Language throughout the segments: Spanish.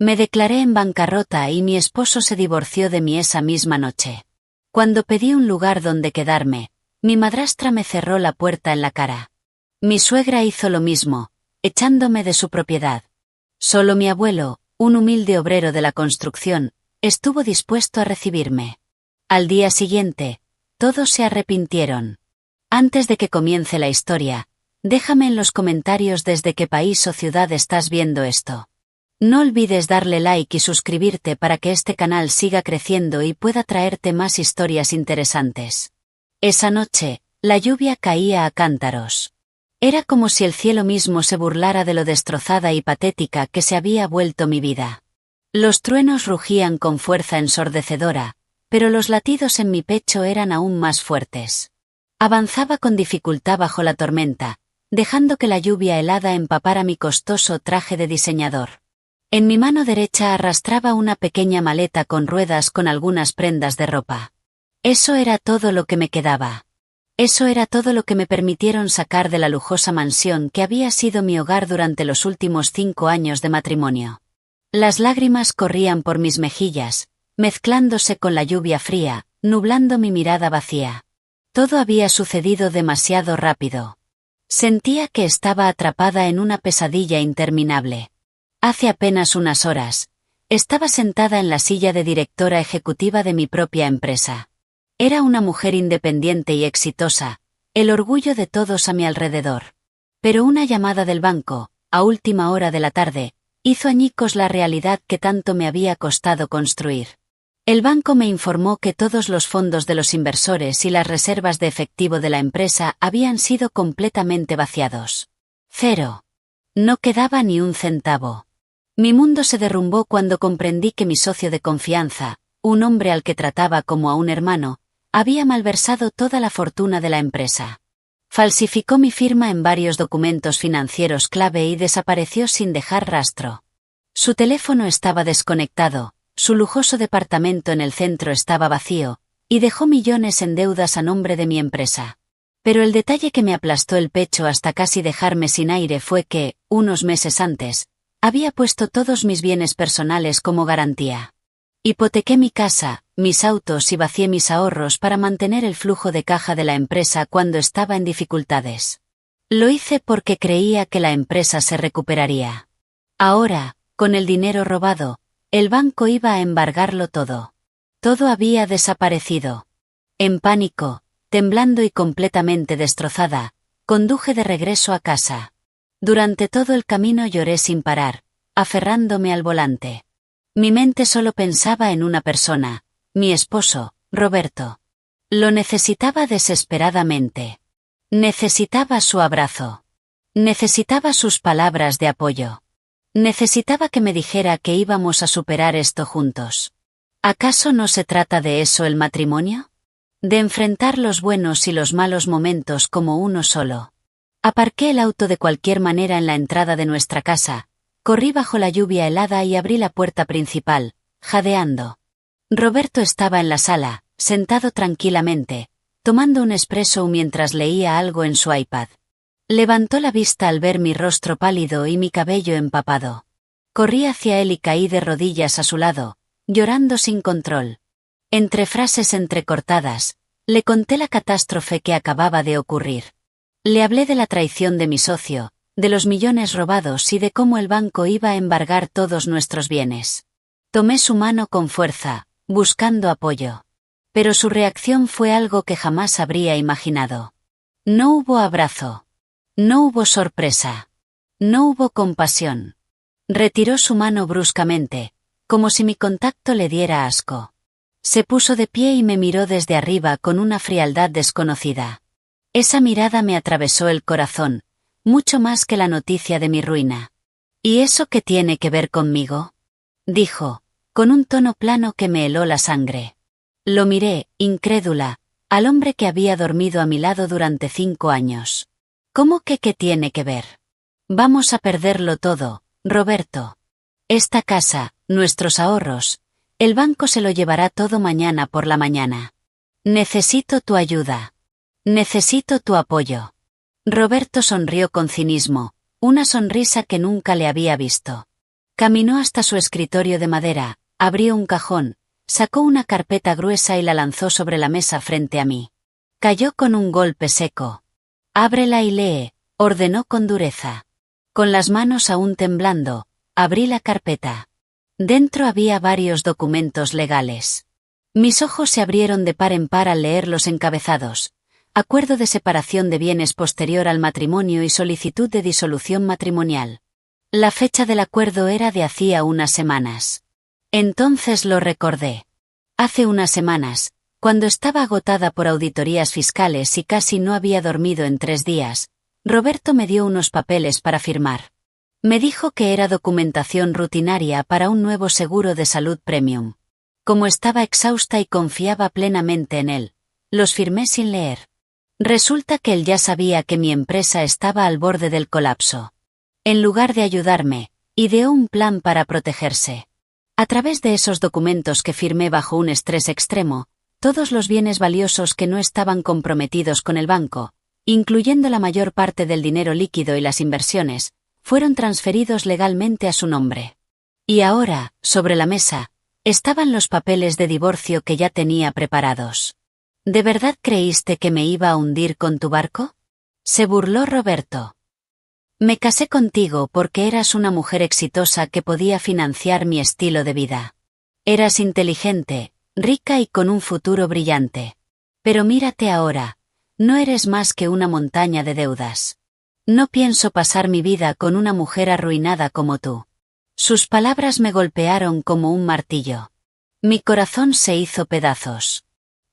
Me declaré en bancarrota y mi esposo se divorció de mí esa misma noche. Cuando pedí un lugar donde quedarme, mi madrastra me cerró la puerta en la cara. Mi suegra hizo lo mismo, echándome de su propiedad. Solo mi abuelo, un humilde obrero de la construcción, estuvo dispuesto a recibirme. Al día siguiente, todos se arrepintieron. Antes de que comience la historia, déjame en los comentarios desde qué país o ciudad estás viendo esto. No olvides darle like y suscribirte para que este canal siga creciendo y pueda traerte más historias interesantes. Esa noche, la lluvia caía a cántaros. Era como si el cielo mismo se burlara de lo destrozada y patética que se había vuelto mi vida. Los truenos rugían con fuerza ensordecedora, pero los latidos en mi pecho eran aún más fuertes. Avanzaba con dificultad bajo la tormenta, dejando que la lluvia helada empapara mi costoso traje de diseñador. En mi mano derecha arrastraba una pequeña maleta con ruedas con algunas prendas de ropa. Eso era todo lo que me quedaba. Eso era todo lo que me permitieron sacar de la lujosa mansión que había sido mi hogar durante los últimos 5 años de matrimonio. Las lágrimas corrían por mis mejillas, mezclándose con la lluvia fría, nublando mi mirada vacía. Todo había sucedido demasiado rápido. Sentía que estaba atrapada en una pesadilla interminable. Hace apenas unas horas, estaba sentada en la silla de directora ejecutiva de mi propia empresa. Era una mujer independiente y exitosa, el orgullo de todos a mi alrededor. Pero una llamada del banco, a última hora de la tarde, hizo añicos la realidad que tanto me había costado construir. El banco me informó que todos los fondos de los inversores y las reservas de efectivo de la empresa habían sido completamente vaciados. Cero. No quedaba ni un centavo. Mi mundo se derrumbó cuando comprendí que mi socio de confianza, un hombre al que trataba como a un hermano, había malversado toda la fortuna de la empresa. Falsificó mi firma en varios documentos financieros clave y desapareció sin dejar rastro. Su teléfono estaba desconectado, su lujoso departamento en el centro estaba vacío, y dejó millones en deudas a nombre de mi empresa. Pero el detalle que me aplastó el pecho hasta casi dejarme sin aire fue que, unos meses antes, había puesto todos mis bienes personales como garantía. Hipotequé mi casa, mis autos y vacié mis ahorros para mantener el flujo de caja de la empresa cuando estaba en dificultades. Lo hice porque creía que la empresa se recuperaría. Ahora, con el dinero robado, el banco iba a embargarlo todo. Todo había desaparecido. En pánico, temblando y completamente destrozada, conduje de regreso a casa. Durante todo el camino lloré sin parar, aferrándome al volante. Mi mente solo pensaba en una persona, mi esposo, Roberto. Lo necesitaba desesperadamente. Necesitaba su abrazo. Necesitaba sus palabras de apoyo. Necesitaba que me dijera que íbamos a superar esto juntos. ¿Acaso no se trata de eso el matrimonio? De enfrentar los buenos y los malos momentos como uno solo. Aparqué el auto de cualquier manera en la entrada de nuestra casa, corrí bajo la lluvia helada y abrí la puerta principal, jadeando. Roberto estaba en la sala, sentado tranquilamente, tomando un espresso mientras leía algo en su iPad. Levantó la vista al ver mi rostro pálido y mi cabello empapado. Corrí hacia él y caí de rodillas a su lado, llorando sin control. Entre frases entrecortadas, le conté la catástrofe que acababa de ocurrir. Le hablé de la traición de mi socio, de los millones robados y de cómo el banco iba a embargar todos nuestros bienes. Tomé su mano con fuerza, buscando apoyo. Pero su reacción fue algo que jamás habría imaginado. No hubo abrazo. No hubo sorpresa. No hubo compasión. Retiró su mano bruscamente, como si mi contacto le diera asco. Se puso de pie y me miró desde arriba con una frialdad desconocida. Esa mirada me atravesó el corazón, mucho más que la noticia de mi ruina. ¿Y eso qué tiene que ver conmigo?, dijo, con un tono plano que me heló la sangre. Lo miré, incrédula, al hombre que había dormido a mi lado durante 5 años. ¿Cómo que qué tiene que ver? Vamos a perderlo todo, Roberto. Esta casa, nuestros ahorros, el banco se lo llevará todo mañana por la mañana. Necesito tu ayuda. Necesito tu apoyo. Roberto sonrió con cinismo, una sonrisa que nunca le había visto. Caminó hasta su escritorio de madera, abrió un cajón, sacó una carpeta gruesa y la lanzó sobre la mesa frente a mí. Cayó con un golpe seco. «Ábrela y lee», ordenó con dureza. Con las manos aún temblando, abrí la carpeta. Dentro había varios documentos legales. Mis ojos se abrieron de par en par al leer los encabezados: acuerdo de separación de bienes posterior al matrimonio y solicitud de disolución matrimonial. La fecha del acuerdo era de hacía unas semanas. Entonces lo recordé. Hace unas semanas, cuando estaba agotada por auditorías fiscales y casi no había dormido en 3 días, Roberto me dio unos papeles para firmar. Me dijo que era documentación rutinaria para un nuevo seguro de salud premium. Como estaba exhausta y confiaba plenamente en él, los firmé sin leer. Resulta que él ya sabía que mi empresa estaba al borde del colapso. En lugar de ayudarme, ideó un plan para protegerse. A través de esos documentos que firmé bajo un estrés extremo, todos los bienes valiosos que no estaban comprometidos con el banco, incluyendo la mayor parte del dinero líquido y las inversiones, fueron transferidos legalmente a su nombre. Y ahora, sobre la mesa, estaban los papeles de divorcio que ya tenía preparados. ¿De verdad creíste que me iba a hundir con tu barco?, se burló Roberto. Me casé contigo porque eras una mujer exitosa que podía financiar mi estilo de vida. Eras inteligente, rica y con un futuro brillante. Pero mírate ahora, no eres más que una montaña de deudas. No pienso pasar mi vida con una mujer arruinada como tú. Sus palabras me golpearon como un martillo. Mi corazón se hizo pedazos.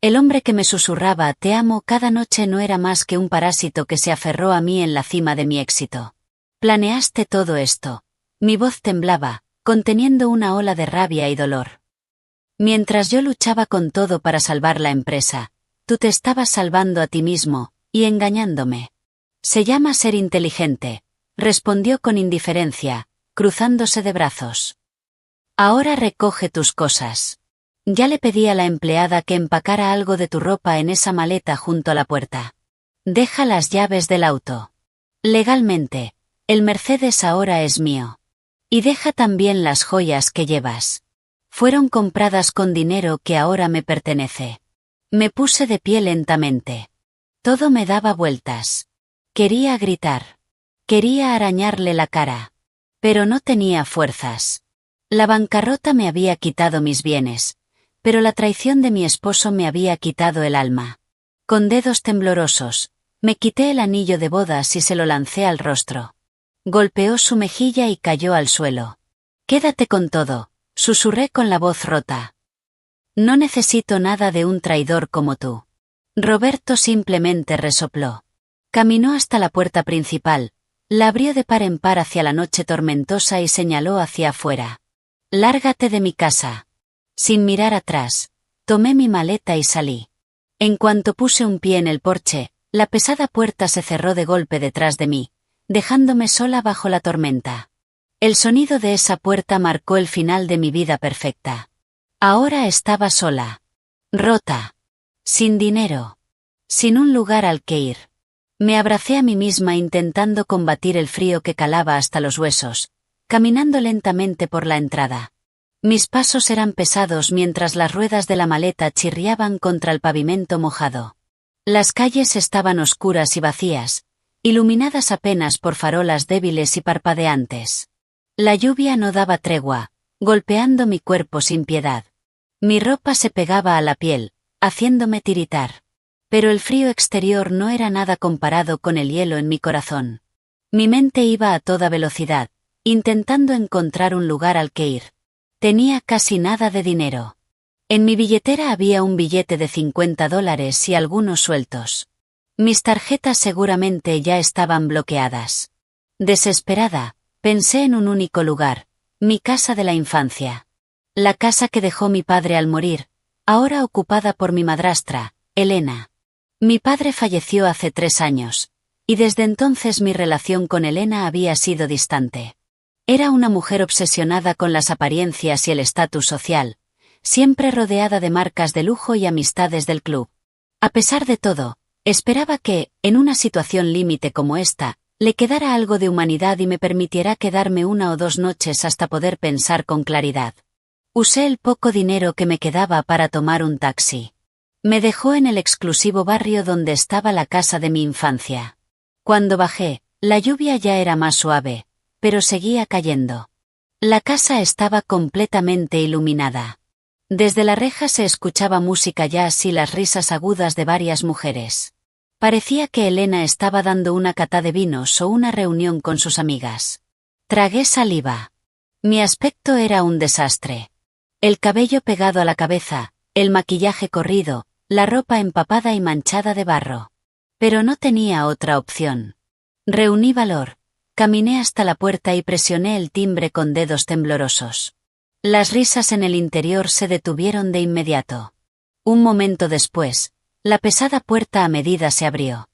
El hombre que me susurraba «te amo» cada noche no era más que un parásito que se aferró a mí en la cima de mi éxito. Planeaste todo esto. Mi voz temblaba, conteniendo una ola de rabia y dolor. Mientras yo luchaba con todo para salvar la empresa, tú te estabas salvando a ti mismo, y engañándome. Se llama ser inteligente, respondió con indiferencia, cruzándose de brazos. Ahora recoge tus cosas. Ya le pedí a la empleada que empacara algo de tu ropa en esa maleta junto a la puerta. Deja las llaves del auto. Legalmente, el Mercedes ahora es mío. Y deja también las joyas que llevas. Fueron compradas con dinero que ahora me pertenece. Me puse de pie lentamente. Todo me daba vueltas. Quería gritar. Quería arañarle la cara. Pero no tenía fuerzas. La bancarrota me había quitado mis bienes, pero la traición de mi esposo me había quitado el alma. Con dedos temblorosos, me quité el anillo de bodas y se lo lancé al rostro. Golpeó su mejilla y cayó al suelo. Quédate con todo, susurré con la voz rota. No necesito nada de un traidor como tú. Roberto simplemente resopló. Caminó hasta la puerta principal, la abrió de par en par hacia la noche tormentosa y señaló hacia afuera. Lárgate de mi casa. Sin mirar atrás, tomé mi maleta y salí. En cuanto puse un pie en el porche, la pesada puerta se cerró de golpe detrás de mí, dejándome sola bajo la tormenta. El sonido de esa puerta marcó el final de mi vida perfecta. Ahora estaba sola. Rota. Sin dinero. Sin un lugar al que ir. Me abracé a mí misma intentando combatir el frío que calaba hasta los huesos, caminando lentamente por la entrada. Mis pasos eran pesados mientras las ruedas de la maleta chirriaban contra el pavimento mojado. Las calles estaban oscuras y vacías, iluminadas apenas por farolas débiles y parpadeantes. La lluvia no daba tregua, golpeando mi cuerpo sin piedad. Mi ropa se pegaba a la piel, haciéndome tiritar. Pero el frío exterior no era nada comparado con el hielo en mi corazón. Mi mente iba a toda velocidad, intentando encontrar un lugar al que ir. Tenía casi nada de dinero. En mi billetera había un billete de $50 y algunos sueltos. Mis tarjetas seguramente ya estaban bloqueadas. Desesperada, pensé en un único lugar, mi casa de la infancia. La casa que dejó mi padre al morir, ahora ocupada por mi madrastra, Elena. Mi padre falleció hace 3 años, y desde entonces mi relación con Elena había sido distante. Era una mujer obsesionada con las apariencias y el estatus social, siempre rodeada de marcas de lujo y amistades del club. A pesar de todo, esperaba que, en una situación límite como esta, le quedara algo de humanidad y me permitiera quedarme 1 o 2 noches hasta poder pensar con claridad. Usé el poco dinero que me quedaba para tomar un taxi. Me dejó en el exclusivo barrio donde estaba la casa de mi infancia. Cuando bajé, la lluvia ya era más suave, pero seguía cayendo. La casa estaba completamente iluminada. Desde la reja se escuchaba música jazz y las risas agudas de varias mujeres. Parecía que Elena estaba dando una cata de vinos o una reunión con sus amigas. Tragué saliva. Mi aspecto era un desastre. El cabello pegado a la cabeza, el maquillaje corrido, la ropa empapada y manchada de barro. Pero no tenía otra opción. Reuní valor, caminé hasta la puerta y presioné el timbre con dedos temblorosos. Las risas en el interior se detuvieron de inmediato. Un momento después, la pesada puerta a medida se abrió.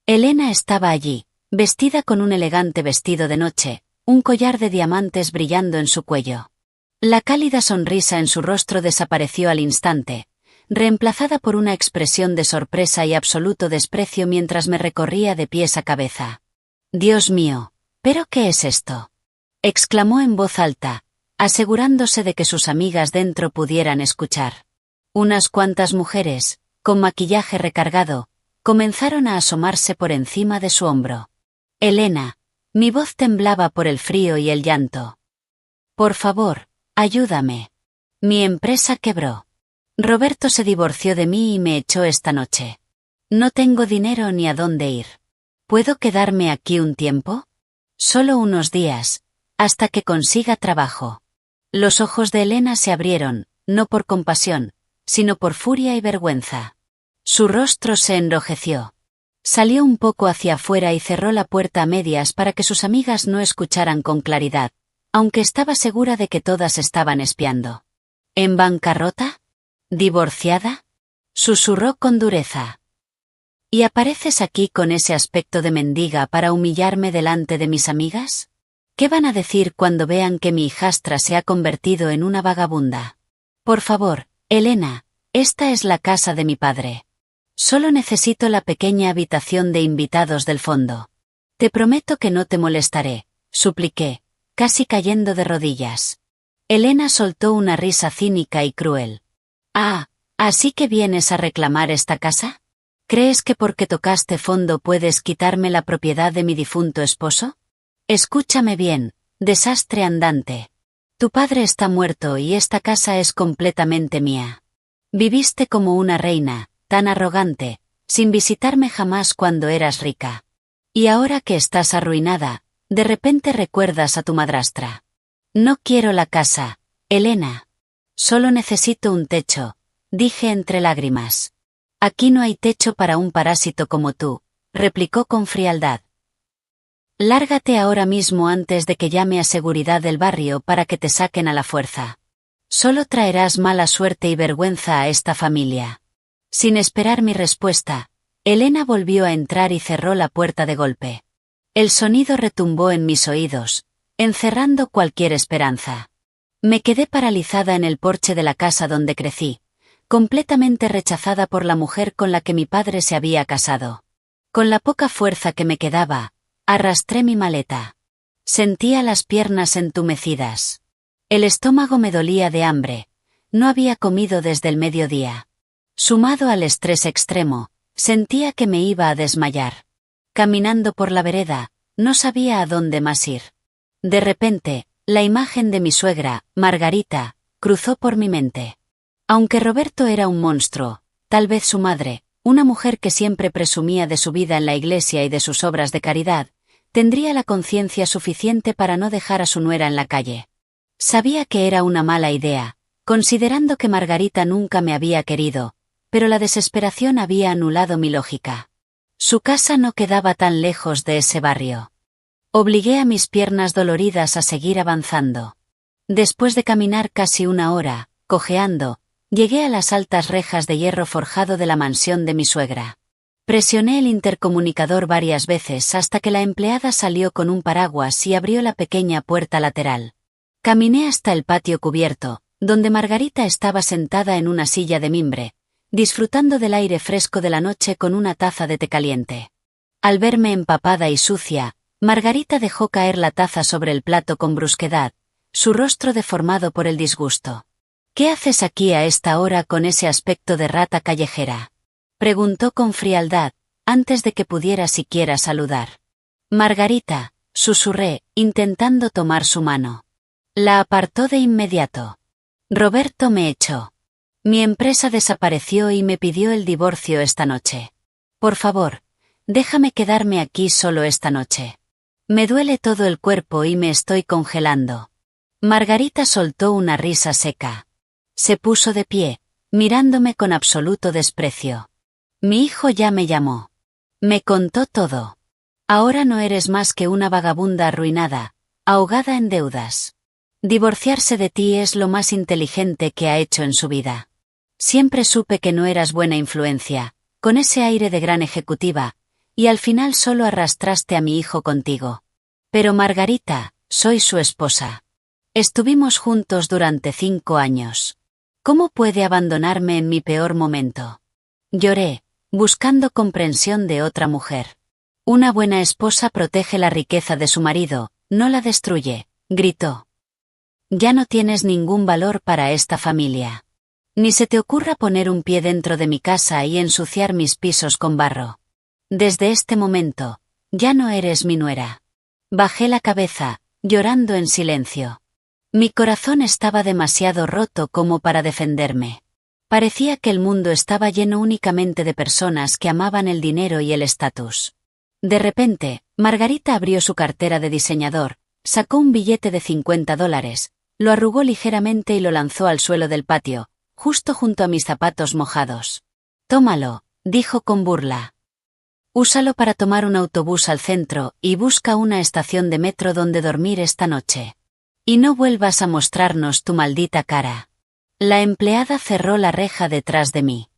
Elena estaba allí, vestida con un elegante vestido de noche, un collar de diamantes brillando en su cuello. La cálida sonrisa en su rostro desapareció al instante, reemplazada por una expresión de sorpresa y absoluto desprecio mientras me recorría de pies a cabeza. «Dios mío, ¿pero qué es esto?», exclamó en voz alta, asegurándose de que sus amigas dentro pudieran escuchar. Unas cuantas mujeres, con maquillaje recargado, comenzaron a asomarse por encima de su hombro. «Elena», mi voz temblaba por el frío y el llanto. «Por favor, ayúdame. Mi empresa quebró. Roberto se divorció de mí y me echó esta noche. No tengo dinero ni a dónde ir. ¿Puedo quedarme aquí un tiempo? Solo unos días, hasta que consiga trabajo». Los ojos de Elena se abrieron, no por compasión, sino por furia y vergüenza. Su rostro se enrojeció. Salió un poco hacia afuera y cerró la puerta a medias para que sus amigas no escucharan con claridad, aunque estaba segura de que todas estaban espiando. ¿En bancarrota? ¿Divorciada?, susurró con dureza. ¿Y apareces aquí con ese aspecto de mendiga para humillarme delante de mis amigas? ¿Qué van a decir cuando vean que mi hijastra se ha convertido en una vagabunda? Por favor, Elena, esta es la casa de mi padre. Solo necesito la pequeña habitación de invitados del fondo. Te prometo que no te molestaré, supliqué, casi cayendo de rodillas. Elena soltó una risa cínica y cruel. «Ah, ¿así que vienes a reclamar esta casa? ¿Crees que porque tocaste fondo puedes quitarme la propiedad de mi difunto esposo? Escúchame bien, desastre andante. Tu padre está muerto y esta casa es completamente mía. Viviste como una reina, tan arrogante, sin visitarme jamás cuando eras rica. Y ahora que estás arruinada, de repente recuerdas a tu madrastra. No quiero la casa, Elena. Solo necesito un techo», dije entre lágrimas. «Aquí no hay techo para un parásito como tú», replicó con frialdad. «Lárgate ahora mismo antes de que llame a seguridad del barrio para que te saquen a la fuerza. Solo traerás mala suerte y vergüenza a esta familia». Sin esperar mi respuesta, Elena volvió a entrar y cerró la puerta de golpe. El sonido retumbó en mis oídos, encerrando cualquier esperanza. Me quedé paralizada en el porche de la casa donde crecí, completamente rechazada por la mujer con la que mi padre se había casado. Con la poca fuerza que me quedaba, arrastré mi maleta. Sentía las piernas entumecidas. El estómago me dolía de hambre. No había comido desde el mediodía. Sumado al estrés extremo, sentía que me iba a desmayar. Caminando por la vereda, no sabía a dónde más ir. De repente, la imagen de mi suegra, Margarita, cruzó por mi mente. Aunque Roberto era un monstruo, tal vez su madre, una mujer que siempre presumía de su vida en la iglesia y de sus obras de caridad, tendría la conciencia suficiente para no dejar a su nuera en la calle. Sabía que era una mala idea, considerando que Margarita nunca me había querido, pero la desesperación había anulado mi lógica. Su casa no quedaba tan lejos de ese barrio. Obligué a mis piernas doloridas a seguir avanzando. Después de caminar casi 1 hora, cojeando, llegué a las altas rejas de hierro forjado de la mansión de mi suegra. Presioné el intercomunicador varias veces hasta que la empleada salió con un paraguas y abrió la pequeña puerta lateral. Caminé hasta el patio cubierto, donde Margarita estaba sentada en una silla de mimbre, disfrutando del aire fresco de la noche con una taza de té caliente. Al verme empapada y sucia, Margarita dejó caer la taza sobre el plato con brusquedad, su rostro deformado por el disgusto. «¿Qué haces aquí a esta hora con ese aspecto de rata callejera?», preguntó con frialdad, antes de que pudiera siquiera saludar. «Margarita», susurré, intentando tomar su mano. La apartó de inmediato. «Roberto me echó. Mi empresa desapareció y me pidió el divorcio esta noche. Por favor, déjame quedarme aquí solo esta noche. Me duele todo el cuerpo y me estoy congelando». Margarita soltó una risa seca. Se puso de pie, mirándome con absoluto desprecio. «Mi hijo ya me llamó. Me contó todo. Ahora no eres más que una vagabunda arruinada, ahogada en deudas. Divorciarse de ti es lo más inteligente que ha hecho en su vida. Siempre supe que no eras buena influencia, con ese aire de gran ejecutiva, y al final solo arrastraste a mi hijo contigo. Pero Margarita, soy su esposa. Estuvimos juntos durante 5 años. ¿Cómo puede abandonarme en mi peor momento?». Lloré, buscando comprensión de otra mujer. «Una buena esposa protege la riqueza de su marido, no la destruye», gritó. «Ya no tienes ningún valor para esta familia. Ni se te ocurra poner un pie dentro de mi casa y ensuciar mis pisos con barro. Desde este momento, ya no eres mi nuera». Bajé la cabeza, llorando en silencio. Mi corazón estaba demasiado roto como para defenderme. Parecía que el mundo estaba lleno únicamente de personas que amaban el dinero y el estatus. De repente, Margarita abrió su cartera de diseñador, sacó un billete de $50, lo arrugó ligeramente y lo lanzó al suelo del patio, justo junto a mis zapatos mojados. «Tómalo», dijo con burla. «Úsalo para tomar un autobús al centro y busca una estación de metro donde dormir esta noche. Y no vuelvas a mostrarnos tu maldita cara». La empleada cerró la reja detrás de mí.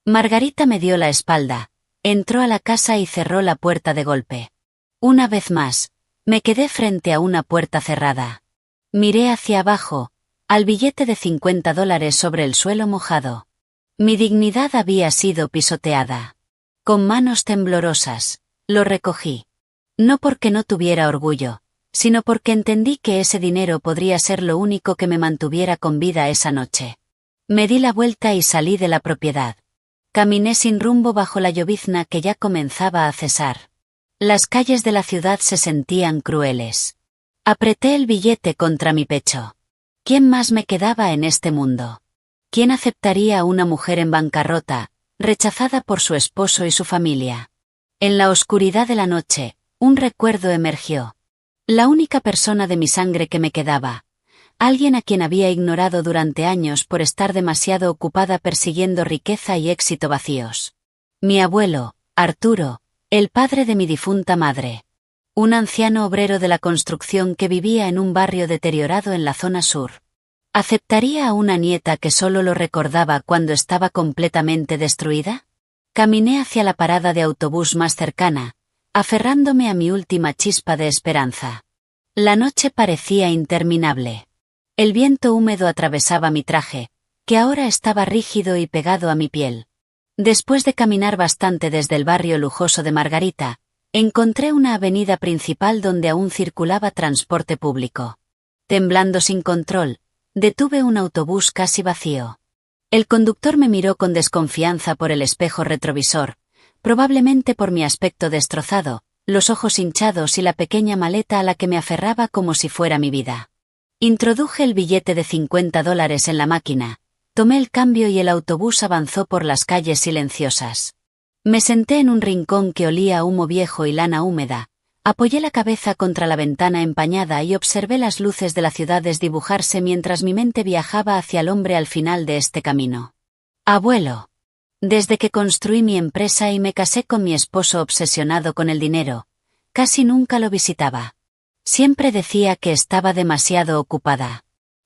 Margarita me dio la espalda, entró a la casa y cerró la puerta de golpe. Una vez más, me quedé frente a una puerta cerrada. Miré hacia abajo, al billete de $50 sobre el suelo mojado. Mi dignidad había sido pisoteada. Con manos temblorosas, lo recogí. No porque no tuviera orgullo, sino porque entendí que ese dinero podría ser lo único que me mantuviera con vida esa noche. Me di la vuelta y salí de la propiedad. Caminé sin rumbo bajo la llovizna que ya comenzaba a cesar. Las calles de la ciudad se sentían crueles. Apreté el billete contra mi pecho. ¿Quién más me quedaba en este mundo? ¿Quién aceptaría a una mujer en bancarrota, rechazada por su esposo y su familia? En la oscuridad de la noche, un recuerdo emergió. La única persona de mi sangre que me quedaba. Alguien a quien había ignorado durante años por estar demasiado ocupada persiguiendo riqueza y éxito vacíos. Mi abuelo, Arturo, el padre de mi difunta madre. Un anciano obrero de la construcción que vivía en un barrio deteriorado en la zona sur. ¿Aceptaría a una nieta que solo lo recordaba cuando estaba completamente destruida? Caminé hacia la parada de autobús más cercana, aferrándome a mi última chispa de esperanza. La noche parecía interminable. El viento húmedo atravesaba mi traje, que ahora estaba rígido y pegado a mi piel. Después de caminar bastante desde el barrio lujoso de Margarita, encontré una avenida principal donde aún circulaba transporte público. Temblando sin control, detuve un autobús casi vacío. El conductor me miró con desconfianza por el espejo retrovisor, probablemente por mi aspecto destrozado, los ojos hinchados y la pequeña maleta a la que me aferraba como si fuera mi vida. Introduje el billete de $50 en la máquina, tomé el cambio y el autobús avanzó por las calles silenciosas. Me senté en un rincón que olía a humo viejo y lana húmeda, apoyé la cabeza contra la ventana empañada y observé las luces de la ciudad desdibujarse mientras mi mente viajaba hacia el hombre al final de este camino. Abuelo. Desde que construí mi empresa y me casé con mi esposo obsesionado con el dinero, casi nunca lo visitaba. Siempre decía que estaba demasiado ocupada.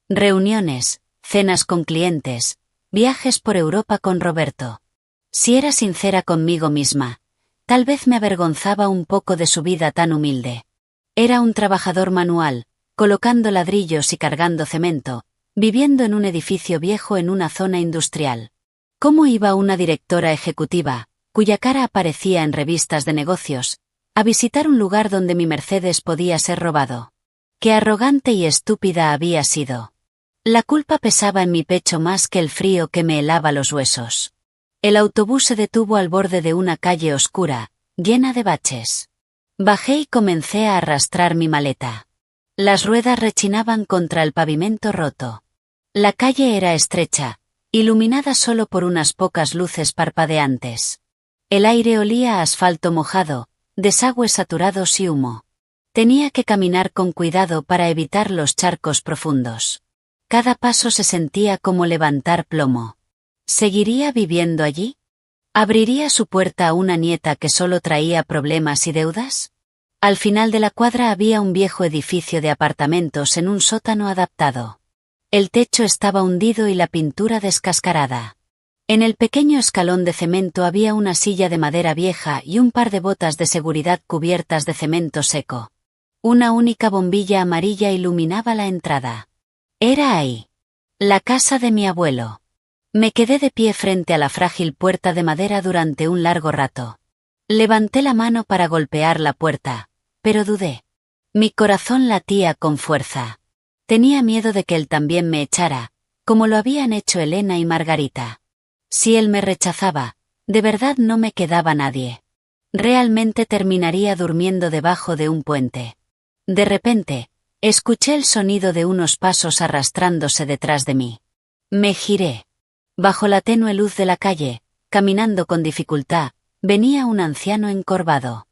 Reuniones, cenas con clientes, viajes por Europa con Roberto. Si era sincera conmigo misma, tal vez me avergonzaba un poco de su vida tan humilde. Era un trabajador manual, colocando ladrillos y cargando cemento, viviendo en un edificio viejo en una zona industrial. ¿Cómo iba una directora ejecutiva, cuya cara aparecía en revistas de negocios, a visitar un lugar donde mi Mercedes podía ser robado. Qué arrogante y estúpida había sido. La culpa pesaba en mi pecho más que el frío que me helaba los huesos. El autobús se detuvo al borde de una calle oscura, llena de baches. Bajé y comencé a arrastrar mi maleta. Las ruedas rechinaban contra el pavimento roto. La calle era estrecha, iluminada solo por unas pocas luces parpadeantes. El aire olía a asfalto mojado, desagües saturados y humo. Tenía que caminar con cuidado para evitar los charcos profundos. Cada paso se sentía como levantar plomo. ¿Seguiría viviendo allí? ¿Abriría su puerta a una nieta que solo traía problemas y deudas? Al final de la cuadra había un viejo edificio de apartamentos en un sótano adaptado. El techo estaba hundido y la pintura descascarada. En el pequeño escalón de cemento había una silla de madera vieja y un par de botas de seguridad cubiertas de cemento seco. Una única bombilla amarilla iluminaba la entrada. Era ahí. La casa de mi abuelo. Me quedé de pie frente a la frágil puerta de madera durante un largo rato. Levanté la mano para golpear la puerta, pero dudé. Mi corazón latía con fuerza. Tenía miedo de que él también me echara, como lo habían hecho Elena y Margarita. Si él me rechazaba, de verdad no me quedaba nadie. Realmente terminaría durmiendo debajo de un puente. De repente, escuché el sonido de unos pasos arrastrándose detrás de mí. Me giré. Bajo la tenue luz de la calle, caminando con dificultad, venía un anciano encorvado.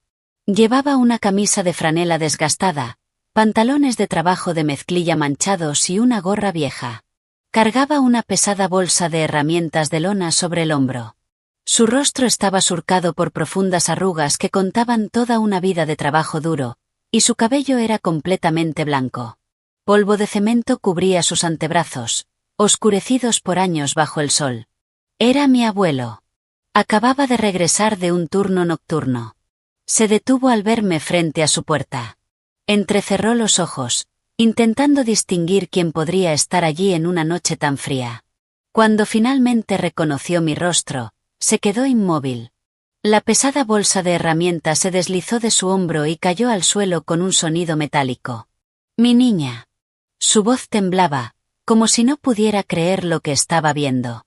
Llevaba una camisa de franela desgastada, pantalones de trabajo de mezclilla manchados y una gorra vieja. Cargaba una pesada bolsa de herramientas de lona sobre el hombro. Su rostro estaba surcado por profundas arrugas que contaban toda una vida de trabajo duro, y su cabello era completamente blanco. Polvo de cemento cubría sus antebrazos, oscurecidos por años bajo el sol. Era mi abuelo. Acababa de regresar de un turno nocturno. Se detuvo al verme frente a su puerta. Entrecerró los ojos, intentando distinguir quién podría estar allí en una noche tan fría. Cuando finalmente reconoció mi rostro, se quedó inmóvil. La pesada bolsa de herramientas se deslizó de su hombro y cayó al suelo con un sonido metálico. Mi niña. Su voz temblaba, como si no pudiera creer lo que estaba viendo.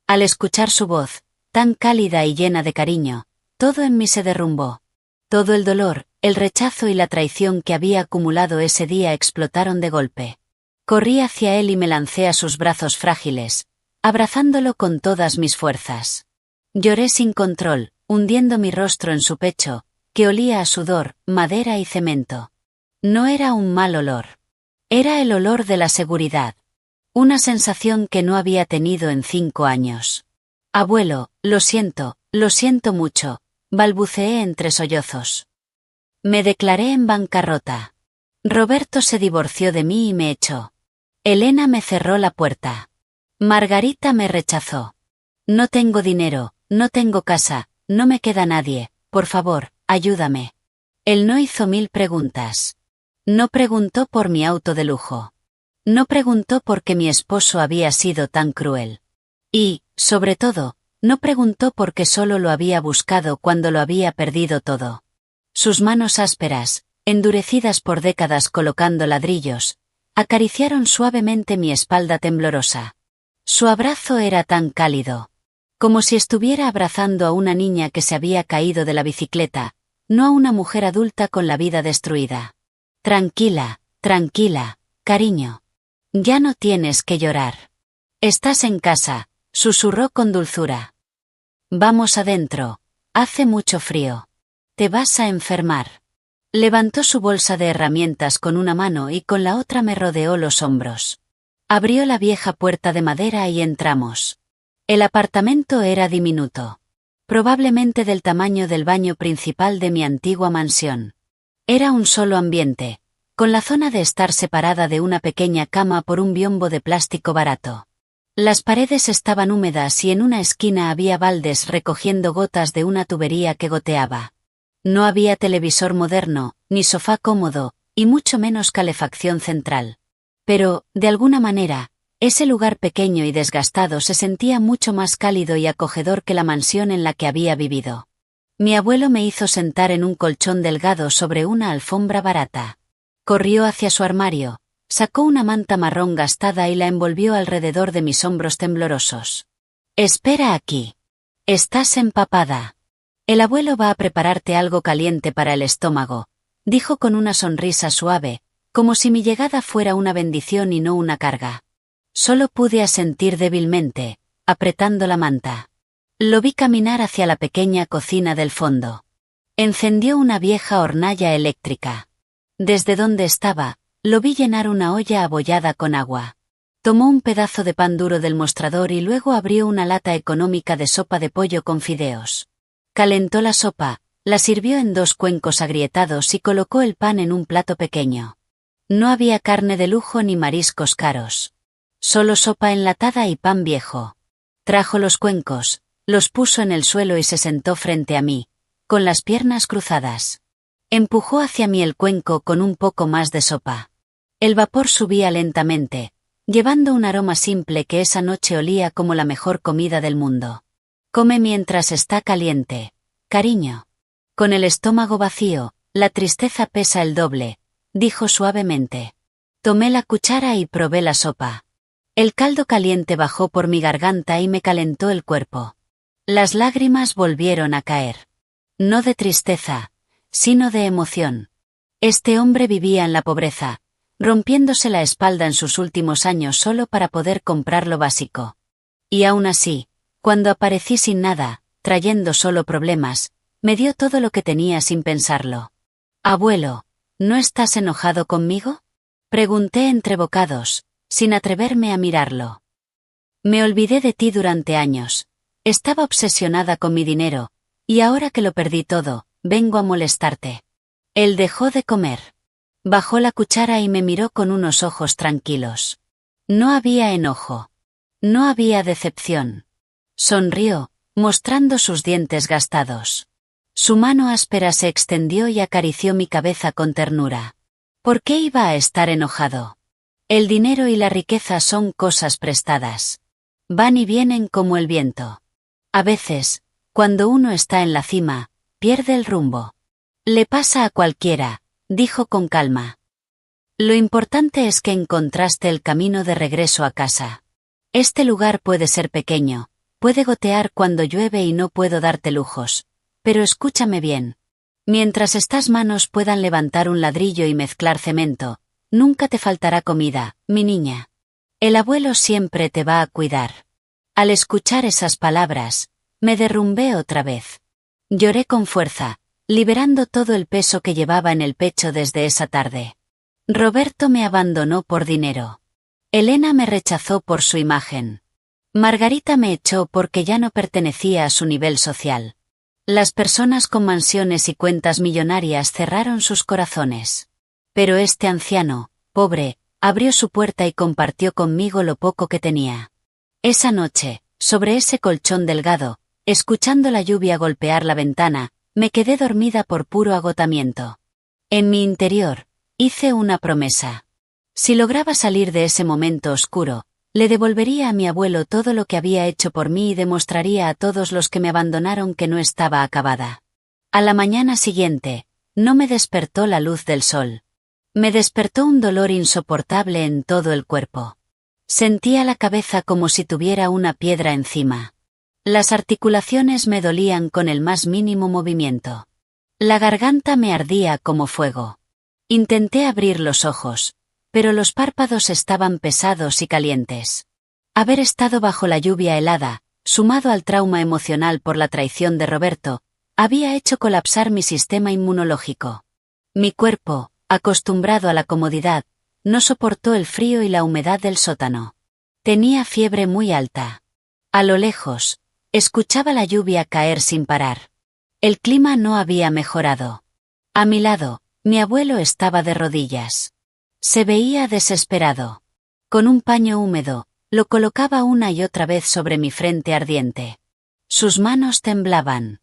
Al escuchar su voz, tan cálida y llena de cariño, todo en mí se derrumbó. Todo el dolor, el rechazo y la traición que había acumulado ese día explotaron de golpe. Corrí hacia él y me lancé a sus brazos frágiles, abrazándolo con todas mis fuerzas. Lloré sin control, hundiendo mi rostro en su pecho, que olía a sudor, madera y cemento. No era un mal olor. Era el olor de la seguridad. Una sensación que no había tenido en 5 años. Abuelo, lo siento mucho, balbuceé entre sollozos. Me declaré en bancarrota. Roberto se divorció de mí y me echó. Elena me cerró la puerta. Margarita me rechazó. No tengo dinero, no tengo casa, no me queda nadie, por favor, ayúdame. Él no hizo 1000 preguntas. No preguntó por mi auto de lujo. No preguntó por qué mi esposo había sido tan cruel. Y, sobre todo, no preguntó por qué solo lo había buscado cuando lo había perdido todo. Sus manos ásperas, endurecidas por décadas colocando ladrillos, acariciaron suavemente mi espalda temblorosa. Su abrazo era tan cálido. Como si estuviera abrazando a una niña que se había caído de la bicicleta, no a una mujer adulta con la vida destruida. Tranquila, cariño. Ya no tienes que llorar. Estás en casa, susurró con dulzura. Vamos adentro, hace mucho frío. Te vas a enfermar. Levantó su bolsa de herramientas con una mano y con la otra me rodeó los hombros. Abrió la vieja puerta de madera y entramos. El apartamento era diminuto. Probablemente del tamaño del baño principal de mi antigua mansión. Era un solo ambiente, con la zona de estar separada de una pequeña cama por un biombo de plástico barato. Las paredes estaban húmedas y en una esquina había baldes recogiendo gotas de una tubería que goteaba. No había televisor moderno, ni sofá cómodo, y mucho menos calefacción central. Pero, de alguna manera, ese lugar pequeño y desgastado se sentía mucho más cálido y acogedor que la mansión en la que había vivido. Mi abuelo me hizo sentar en un colchón delgado sobre una alfombra barata. Corrió hacia su armario, sacó una manta marrón gastada y la envolvió alrededor de mis hombros temblorosos. «Espera aquí. Estás empapada. El abuelo va a prepararte algo caliente para el estómago», dijo con una sonrisa suave, como si mi llegada fuera una bendición y no una carga. Solo pude asentir débilmente, apretando la manta. Lo vi caminar hacia la pequeña cocina del fondo. Encendió una vieja hornalla eléctrica. Desde donde estaba, lo vi llenar una olla abollada con agua. Tomó un pedazo de pan duro del mostrador y luego abrió una lata económica de sopa de pollo con fideos. Calentó la sopa, la sirvió en 2 cuencos agrietados y colocó el pan en un plato pequeño. No había carne de lujo ni mariscos caros. Solo sopa enlatada y pan viejo. Trajo los cuencos, los puso en el suelo y se sentó frente a mí, con las piernas cruzadas. Empujó hacia mí el cuenco con un poco más de sopa. El vapor subía lentamente, llevando un aroma simple que esa noche olía como la mejor comida del mundo. «Come mientras está caliente, cariño. Con el estómago vacío, la tristeza pesa el doble», dijo suavemente. Tomé la cuchara y probé la sopa. El caldo caliente bajó por mi garganta y me calentó el cuerpo. Las lágrimas volvieron a caer. No de tristeza, sino de emoción. Este hombre vivía en la pobreza, rompiéndose la espalda en sus últimos años solo para poder comprar lo básico. Y aún así, cuando aparecí sin nada, trayendo solo problemas, me dio todo lo que tenía sin pensarlo. «Abuelo, ¿no estás enojado conmigo?», pregunté entre bocados, sin atreverme a mirarlo. «Me olvidé de ti durante años. Estaba obsesionada con mi dinero, y ahora que lo perdí todo, vengo a molestarte». Él dejó de comer. Bajó la cuchara y me miró con unos ojos tranquilos. No había enojo. No había decepción. Sonrió, mostrando sus dientes gastados. Su mano áspera se extendió y acarició mi cabeza con ternura. ¿Por qué iba a estar enojado? El dinero y la riqueza son cosas prestadas. Van y vienen como el viento. A veces, cuando uno está en la cima, pierde el rumbo. «Le pasa a cualquiera», dijo con calma. «Lo importante es que encontraste el camino de regreso a casa. Este lugar puede ser pequeño, puede gotear cuando llueve y no puedo darte lujos, pero escúchame bien. Mientras estas manos puedan levantar un ladrillo y mezclar cemento, nunca te faltará comida, mi niña. El abuelo siempre te va a cuidar». Al escuchar esas palabras, me derrumbé otra vez. Lloré con fuerza, liberando todo el peso que llevaba en el pecho desde esa tarde. Roberto me abandonó por dinero. Elena me rechazó por su imagen. Margarita me echó porque ya no pertenecía a su nivel social. Las personas con mansiones y cuentas millonarias cerraron sus corazones. Pero este anciano, pobre, abrió su puerta y compartió conmigo lo poco que tenía. Esa noche, sobre ese colchón delgado, escuchando la lluvia golpear la ventana, me quedé dormida por puro agotamiento. En mi interior, hice una promesa. Si lograba salir de ese momento oscuro, le devolvería a mi abuelo todo lo que había hecho por mí y demostraría a todos los que me abandonaron que no estaba acabada. A la mañana siguiente, no me despertó la luz del sol. Me despertó un dolor insoportable en todo el cuerpo. Sentía la cabeza como si tuviera una piedra encima. Las articulaciones me dolían con el más mínimo movimiento. La garganta me ardía como fuego. Intenté abrir los ojos, pero los párpados estaban pesados y calientes. Haber estado bajo la lluvia helada, sumado al trauma emocional por la traición de Roberto, había hecho colapsar mi sistema inmunológico. Mi cuerpo, acostumbrado a la comodidad, no soportó el frío y la humedad del sótano. Tenía fiebre muy alta. A lo lejos, escuchaba la lluvia caer sin parar. El clima no había mejorado. A mi lado, mi abuelo estaba de rodillas. Se veía desesperado. Con un paño húmedo, lo colocaba una y otra vez sobre mi frente ardiente. Sus manos temblaban.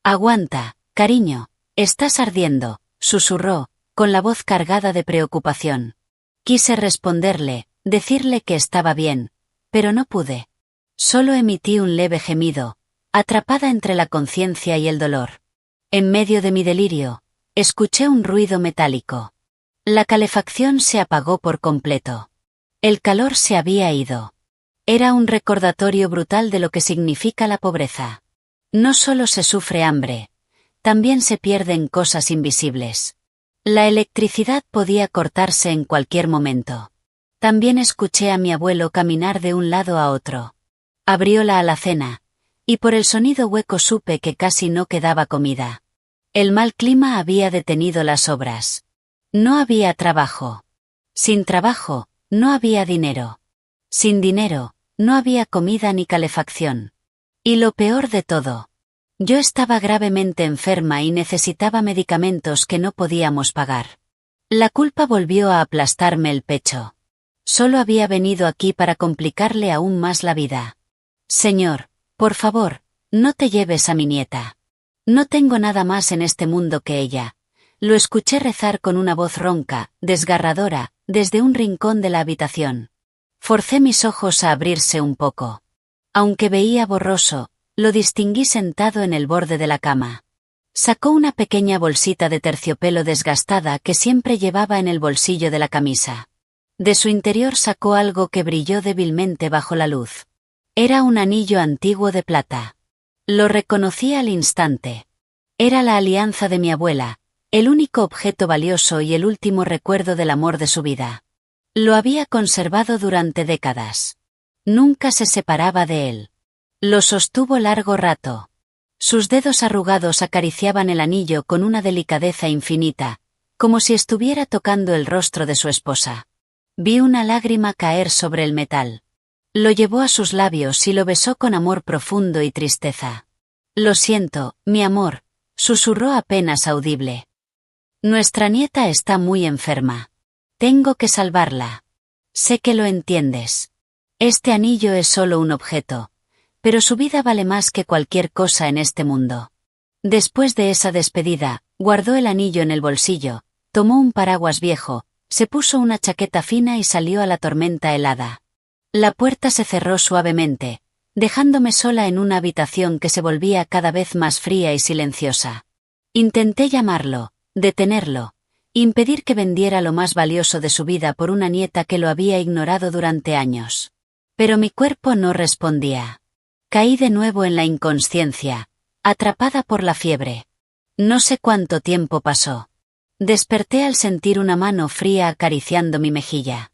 «Aguanta, cariño, estás ardiendo», susurró, con la voz cargada de preocupación. Quise responderle, decirle que estaba bien, pero no pude. Solo emití un leve gemido, atrapada entre la conciencia y el dolor. En medio de mi delirio, escuché un ruido metálico. La calefacción se apagó por completo. El calor se había ido. Era un recordatorio brutal de lo que significa la pobreza. No solo se sufre hambre, también se pierden cosas invisibles. La electricidad podía cortarse en cualquier momento. También escuché a mi abuelo caminar de un lado a otro. Abrió la alacena, y por el sonido hueco supe que casi no quedaba comida. El mal clima había detenido las obras. No había trabajo. Sin trabajo, no había dinero. Sin dinero, no había comida ni calefacción. Y lo peor de todo, yo estaba gravemente enferma y necesitaba medicamentos que no podíamos pagar. La culpa volvió a aplastarme el pecho. Solo había venido aquí para complicarle aún más la vida. Señor, por favor, no te lleves a mi nieta. No tengo nada más en este mundo que ella. Lo escuché rezar con una voz ronca, desgarradora, desde un rincón de la habitación. Forcé mis ojos a abrirse un poco. Aunque veía borroso, lo distinguí sentado en el borde de la cama. Sacó una pequeña bolsita de terciopelo desgastada que siempre llevaba en el bolsillo de la camisa. De su interior sacó algo que brilló débilmente bajo la luz. Era un anillo antiguo de plata. Lo reconocí al instante. Era la alianza de mi abuela, el único objeto valioso y el último recuerdo del amor de su vida. Lo había conservado durante décadas. Nunca se separaba de él. Lo sostuvo largo rato. Sus dedos arrugados acariciaban el anillo con una delicadeza infinita, como si estuviera tocando el rostro de su esposa. Vi una lágrima caer sobre el metal. Lo llevó a sus labios y lo besó con amor profundo y tristeza. Lo siento, mi amor, susurró apenas audible. Nuestra nieta está muy enferma. Tengo que salvarla. Sé que lo entiendes. Este anillo es solo un objeto, pero su vida vale más que cualquier cosa en este mundo. Después de esa despedida, guardó el anillo en el bolsillo, tomó un paraguas viejo, se puso una chaqueta fina y salió a la tormenta helada. La puerta se cerró suavemente, dejándome sola en una habitación que se volvía cada vez más fría y silenciosa. Intenté llamarlo, detenerlo, impedir que vendiera lo más valioso de su vida por una nieta que lo había ignorado durante años. Pero mi cuerpo no respondía. Caí de nuevo en la inconsciencia, atrapada por la fiebre. No sé cuánto tiempo pasó. Desperté al sentir una mano fría acariciando mi mejilla.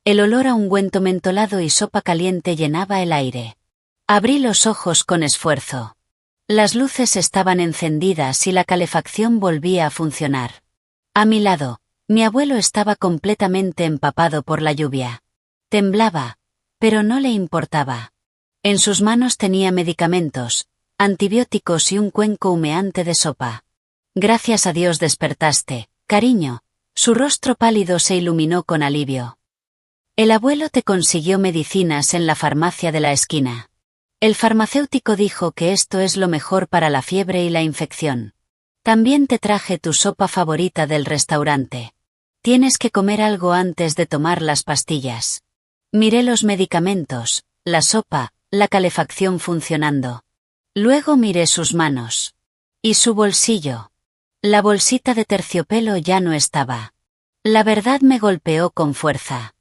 El olor a ungüento mentolado y sopa caliente llenaba el aire. Abrí los ojos con esfuerzo. Las luces estaban encendidas y la calefacción volvía a funcionar. A mi lado, mi abuelo estaba completamente empapado por la lluvia. Temblaba, pero no le importaba. En sus manos tenía medicamentos, antibióticos y un cuenco humeante de sopa. Gracias a Dios despertaste, cariño. Su rostro pálido se iluminó con alivio. El abuelo te consiguió medicinas en la farmacia de la esquina. El farmacéutico dijo que esto es lo mejor para la fiebre y la infección. También te traje tu sopa favorita del restaurante. Tienes que comer algo antes de tomar las pastillas. Miré los medicamentos, la sopa, la calefacción funcionando. Luego miré sus manos. Y su bolsillo. La bolsita de terciopelo ya no estaba. La verdad me golpeó con fuerza.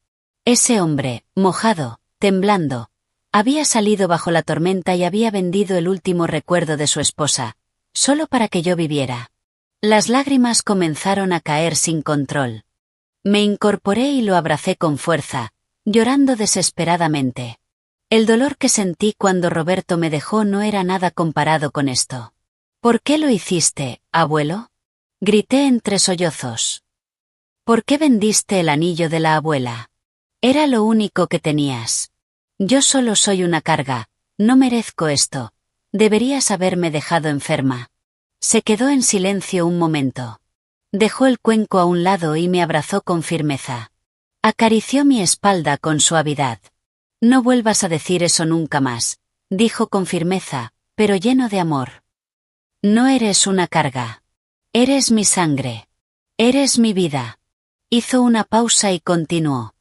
Ese hombre, mojado, temblando, había salido bajo la tormenta y había vendido el último recuerdo de su esposa, solo para que yo viviera. Las lágrimas comenzaron a caer sin control. Me incorporé y lo abracé con fuerza, llorando desesperadamente. El dolor que sentí cuando Roberto me dejó no era nada comparado con esto. ¿Por qué lo hiciste, abuelo? Grité entre sollozos. ¿Por qué vendiste el anillo de la abuela? Era lo único que tenías. Yo solo soy una carga, no merezco esto. Deberías haberme dejado enferma. Se quedó en silencio un momento. Dejó el cuenco a un lado y me abrazó con firmeza. Acarició mi espalda con suavidad. No vuelvas a decir eso nunca más, dijo con firmeza, pero lleno de amor. No eres una carga. Eres mi sangre. Eres mi vida. Hizo una pausa y continuó.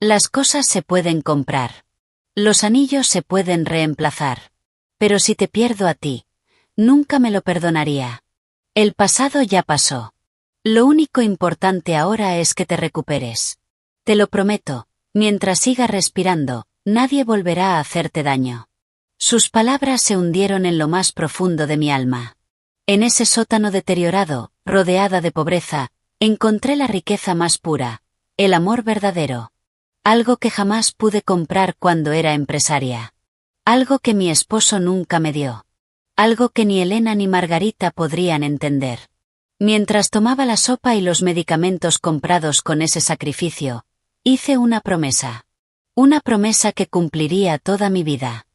Las cosas se pueden comprar. Los anillos se pueden reemplazar. Pero si te pierdo a ti, nunca me lo perdonaría. El pasado ya pasó. Lo único importante ahora es que te recuperes. Te lo prometo, mientras sigas respirando, nadie volverá a hacerte daño. Sus palabras se hundieron en lo más profundo de mi alma. En ese sótano deteriorado, rodeada de pobreza, encontré la riqueza más pura, el amor verdadero. Algo que jamás pude comprar cuando era empresaria. Algo que mi esposo nunca me dio. Algo que ni Elena ni Margarita podrían entender. Mientras tomaba la sopa y los medicamentos comprados con ese sacrificio, hice una promesa. Una promesa que cumpliría toda mi vida.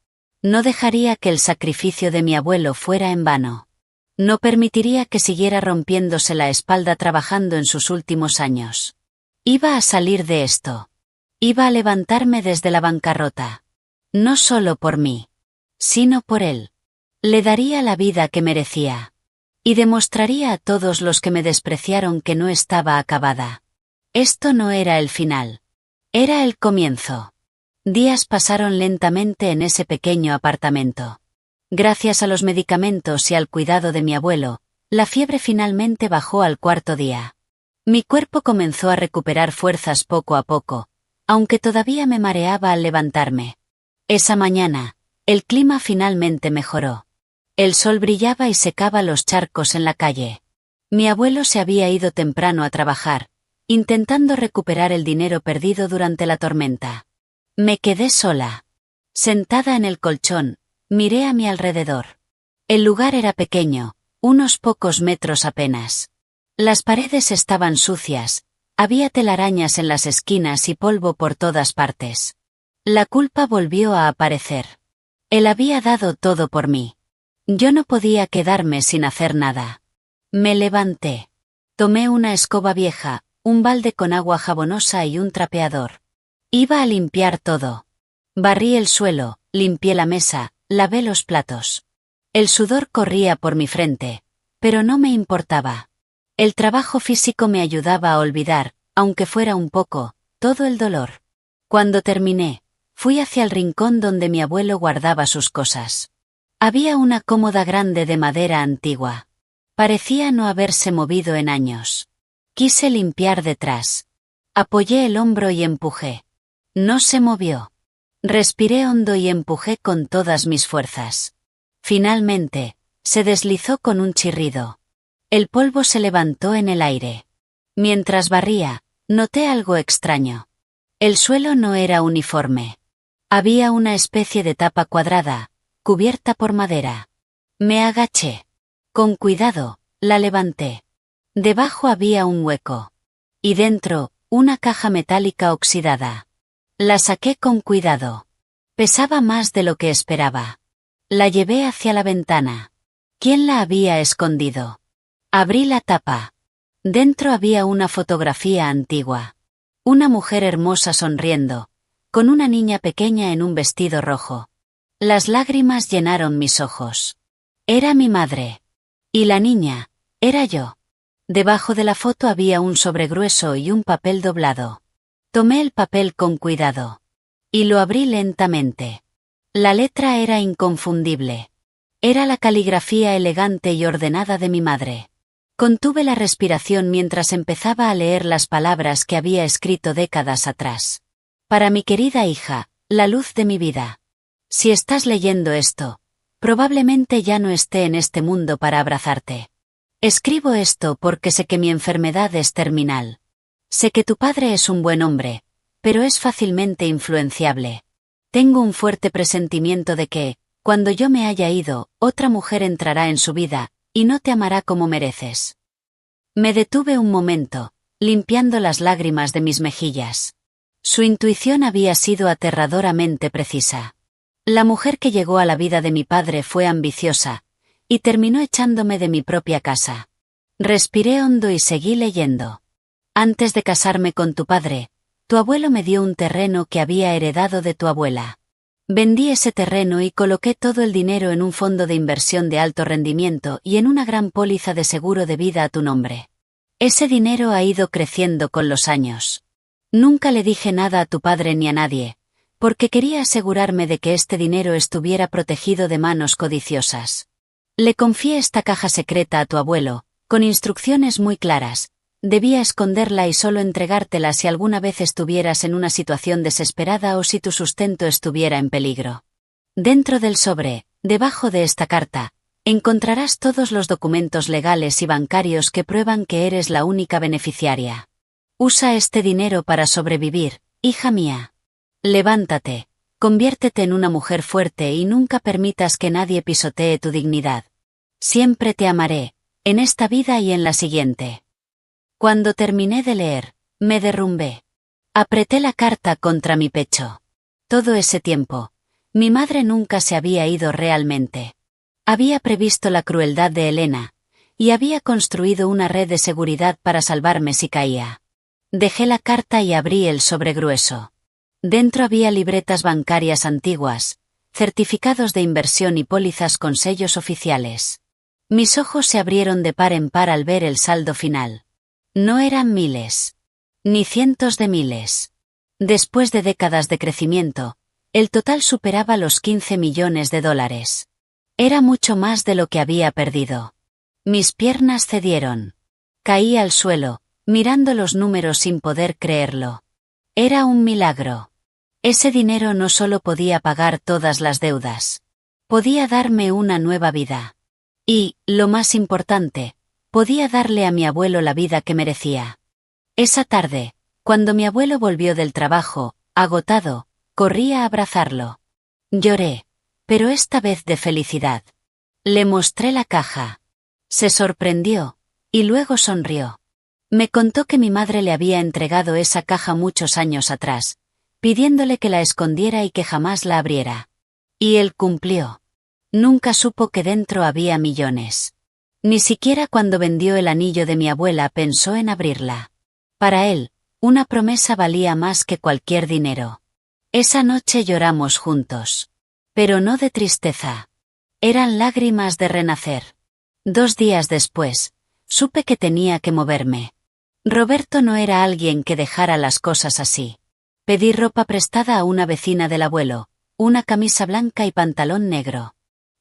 No dejaría que el sacrificio de mi abuelo fuera en vano. No permitiría que siguiera rompiéndose la espalda trabajando en sus últimos años. Iba a salir de esto. Iba a levantarme desde la bancarrota. No solo por mí, sino por él. Le daría la vida que merecía. Y demostraría a todos los que me despreciaron que no estaba acabada. Esto no era el final. Era el comienzo. Días pasaron lentamente en ese pequeño apartamento. Gracias a los medicamentos y al cuidado de mi abuelo, la fiebre finalmente bajó al cuarto día. Mi cuerpo comenzó a recuperar fuerzas poco a poco, aunque todavía me mareaba al levantarme. Esa mañana, el clima finalmente mejoró. El sol brillaba y secaba los charcos en la calle. Mi abuelo se había ido temprano a trabajar, intentando recuperar el dinero perdido durante la tormenta. Me quedé sola. Sentada en el colchón, miré a mi alrededor. El lugar era pequeño, unos pocos metros apenas. Las paredes estaban sucias, había telarañas en las esquinas y polvo por todas partes. La culpa volvió a aparecer. Él había dado todo por mí. Yo no podía quedarme sin hacer nada. Me levanté. Tomé una escoba vieja, un balde con agua jabonosa y un trapeador. Iba a limpiar todo. Barrí el suelo, limpié la mesa, lavé los platos. El sudor corría por mi frente, pero no me importaba. El trabajo físico me ayudaba a olvidar, aunque fuera un poco, todo el dolor. Cuando terminé, fui hacia el rincón donde mi abuelo guardaba sus cosas. Había una cómoda grande de madera antigua. Parecía no haberse movido en años. Quise limpiar detrás. Apoyé el hombro y empujé. No se movió. Respiré hondo y empujé con todas mis fuerzas. Finalmente, se deslizó con un chirrido. El polvo se levantó en el aire. Mientras barría, noté algo extraño. El suelo no era uniforme. Había una especie de tapa cuadrada, cubierta por madera. Me agaché. Con cuidado, la levanté. Debajo había un hueco. Y dentro, una caja metálica oxidada. La saqué con cuidado. Pesaba más de lo que esperaba. La llevé hacia la ventana. ¿Quién la había escondido? Abrí la tapa. Dentro había una fotografía antigua. Una mujer hermosa sonriendo, con una niña pequeña en un vestido rojo. Las lágrimas llenaron mis ojos. Era mi madre. Y la niña, era yo. Debajo de la foto había un sobre grueso y un papel doblado. Tomé el papel con cuidado. Y lo abrí lentamente. La letra era inconfundible. Era la caligrafía elegante y ordenada de mi madre. Contuve la respiración mientras empezaba a leer las palabras que había escrito décadas atrás. Para mi querida hija, la luz de mi vida. Si estás leyendo esto, probablemente ya no esté en este mundo para abrazarte. Escribo esto porque sé que mi enfermedad es terminal. Sé que tu padre es un buen hombre, pero es fácilmente influenciable. Tengo un fuerte presentimiento de que, cuando yo me haya ido, otra mujer entrará en su vida, y no te amará como mereces. Me detuve un momento, limpiando las lágrimas de mis mejillas. Su intuición había sido aterradoramente precisa. La mujer que llegó a la vida de mi padre fue ambiciosa, y terminó echándome de mi propia casa. Respiré hondo y seguí leyendo. Antes de casarme con tu padre, tu abuelo me dio un terreno que había heredado de tu abuela. Vendí ese terreno y coloqué todo el dinero en un fondo de inversión de alto rendimiento y en una gran póliza de seguro de vida a tu nombre. Ese dinero ha ido creciendo con los años. Nunca le dije nada a tu padre ni a nadie, porque quería asegurarme de que este dinero estuviera protegido de manos codiciosas. Le confié esta caja secreta a tu abuelo, con instrucciones muy claras. Debía esconderla y solo entregártela si alguna vez estuvieras en una situación desesperada o si tu sustento estuviera en peligro. Dentro del sobre, debajo de esta carta, encontrarás todos los documentos legales y bancarios que prueban que eres la única beneficiaria. Usa este dinero para sobrevivir, hija mía. Levántate, conviértete en una mujer fuerte y nunca permitas que nadie pisotee tu dignidad. Siempre te amaré, en esta vida y en la siguiente. Cuando terminé de leer, me derrumbé. Apreté la carta contra mi pecho. Todo ese tiempo, mi madre nunca se había ido realmente. Había previsto la crueldad de Elena, y había construido una red de seguridad para salvarme si caía. Dejé la carta y abrí el sobre grueso. Dentro había libretas bancarias antiguas, certificados de inversión y pólizas con sellos oficiales. Mis ojos se abrieron de par en par al ver el saldo final. No eran miles, ni cientos de miles. Después de décadas de crecimiento, el total superaba los 15 millones de dólares. Era mucho más de lo que había perdido. Mis piernas cedieron. Caí al suelo, mirando los números sin poder creerlo. Era un milagro. Ese dinero no solo podía pagar todas las deudas. Podía darme una nueva vida. Y, lo más importante, podía darle a mi abuelo la vida que merecía. Esa tarde, cuando mi abuelo volvió del trabajo, agotado, corrí a abrazarlo. Lloré, pero esta vez de felicidad. Le mostré la caja. Se sorprendió, y luego sonrió. Me contó que mi madre le había entregado esa caja muchos años atrás, pidiéndole que la escondiera y que jamás la abriera. Y él cumplió. Nunca supo que dentro había millones. Ni siquiera cuando vendió el anillo de mi abuela pensó en abrirla. Para él, una promesa valía más que cualquier dinero. Esa noche lloramos juntos. Pero no de tristeza. Eran lágrimas de renacer. 2 días después, supe que tenía que moverme. Roberto no era alguien que dejara las cosas así. Pedí ropa prestada a una vecina del abuelo, una camisa blanca y pantalón negro.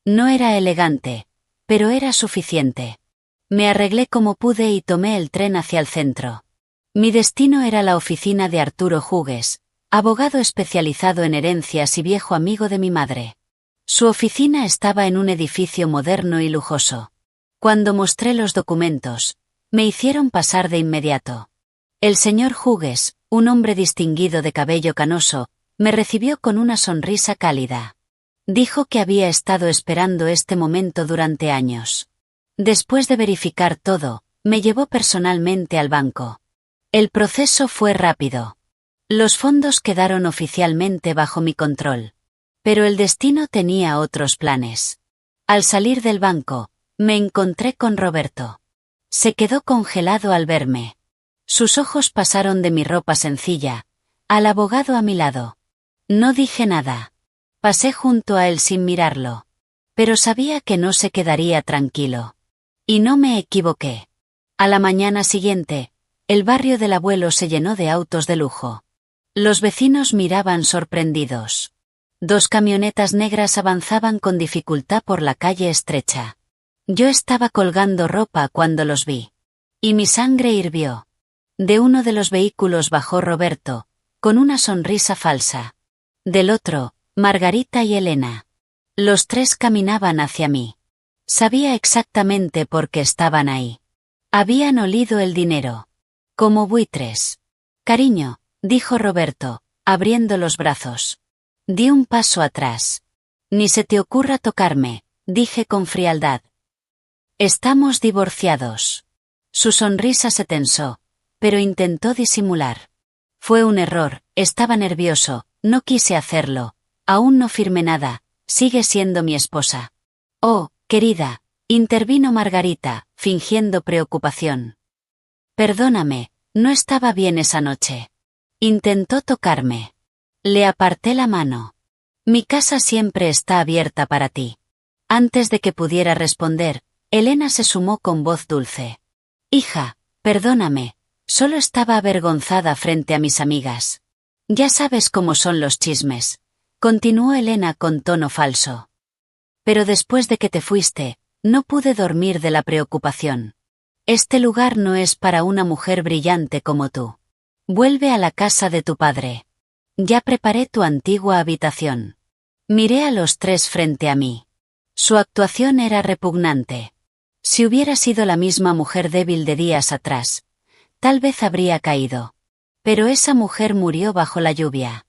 No era elegante, pero era suficiente. Me arreglé como pude y tomé el tren hacia el centro. Mi destino era la oficina de Arturo Hugues, abogado especializado en herencias y viejo amigo de mi madre. Su oficina estaba en un edificio moderno y lujoso. Cuando mostré los documentos, me hicieron pasar de inmediato. El señor Hugues, un hombre distinguido de cabello canoso, me recibió con una sonrisa cálida. Dijo que había estado esperando este momento durante años. Después de verificar todo, me llevó personalmente al banco. El proceso fue rápido. Los fondos quedaron oficialmente bajo mi control. Pero el destino tenía otros planes. Al salir del banco, me encontré con Roberto. Se quedó congelado al verme. Sus ojos pasaron de mi ropa sencilla, al abogado a mi lado. No dije nada. Pasé junto a él sin mirarlo. Pero sabía que no se quedaría tranquilo. Y no me equivoqué. A la mañana siguiente, el barrio del abuelo se llenó de autos de lujo. Los vecinos miraban sorprendidos. 2 camionetas negras avanzaban con dificultad por la calle estrecha. Yo estaba colgando ropa cuando los vi. Y mi sangre hirvió. De uno de los vehículos bajó Roberto, con una sonrisa falsa. Del otro, Margarita y Elena. Los 3 caminaban hacia mí. Sabía exactamente por qué estaban ahí. Habían olido el dinero. Como buitres. Cariño, dijo Roberto, abriendo los brazos. Di un paso atrás. Ni se te ocurra tocarme, dije con frialdad. Estamos divorciados. Su sonrisa se tensó, pero intentó disimular. Fue un error, estaba nervioso, no quise hacerlo. Aún no firmé nada, sigue siendo mi esposa. Oh, querida, intervino Margarita, fingiendo preocupación. Perdóname, no estaba bien esa noche. Intentó tocarme. Le aparté la mano. Mi casa siempre está abierta para ti. Antes de que pudiera responder, Elena se sumó con voz dulce. Hija, perdóname, solo estaba avergonzada frente a mis amigas. Ya sabes cómo son los chismes. Continuó Elena con tono falso. Pero después de que te fuiste, no pude dormir de la preocupación. Este lugar no es para una mujer brillante como tú. Vuelve a la casa de tu padre. Ya preparé tu antigua habitación. Miré a los tres frente a mí. Su actuación era repugnante. Si hubiera sido la misma mujer débil de días atrás, tal vez habría caído. Pero esa mujer murió bajo la lluvia.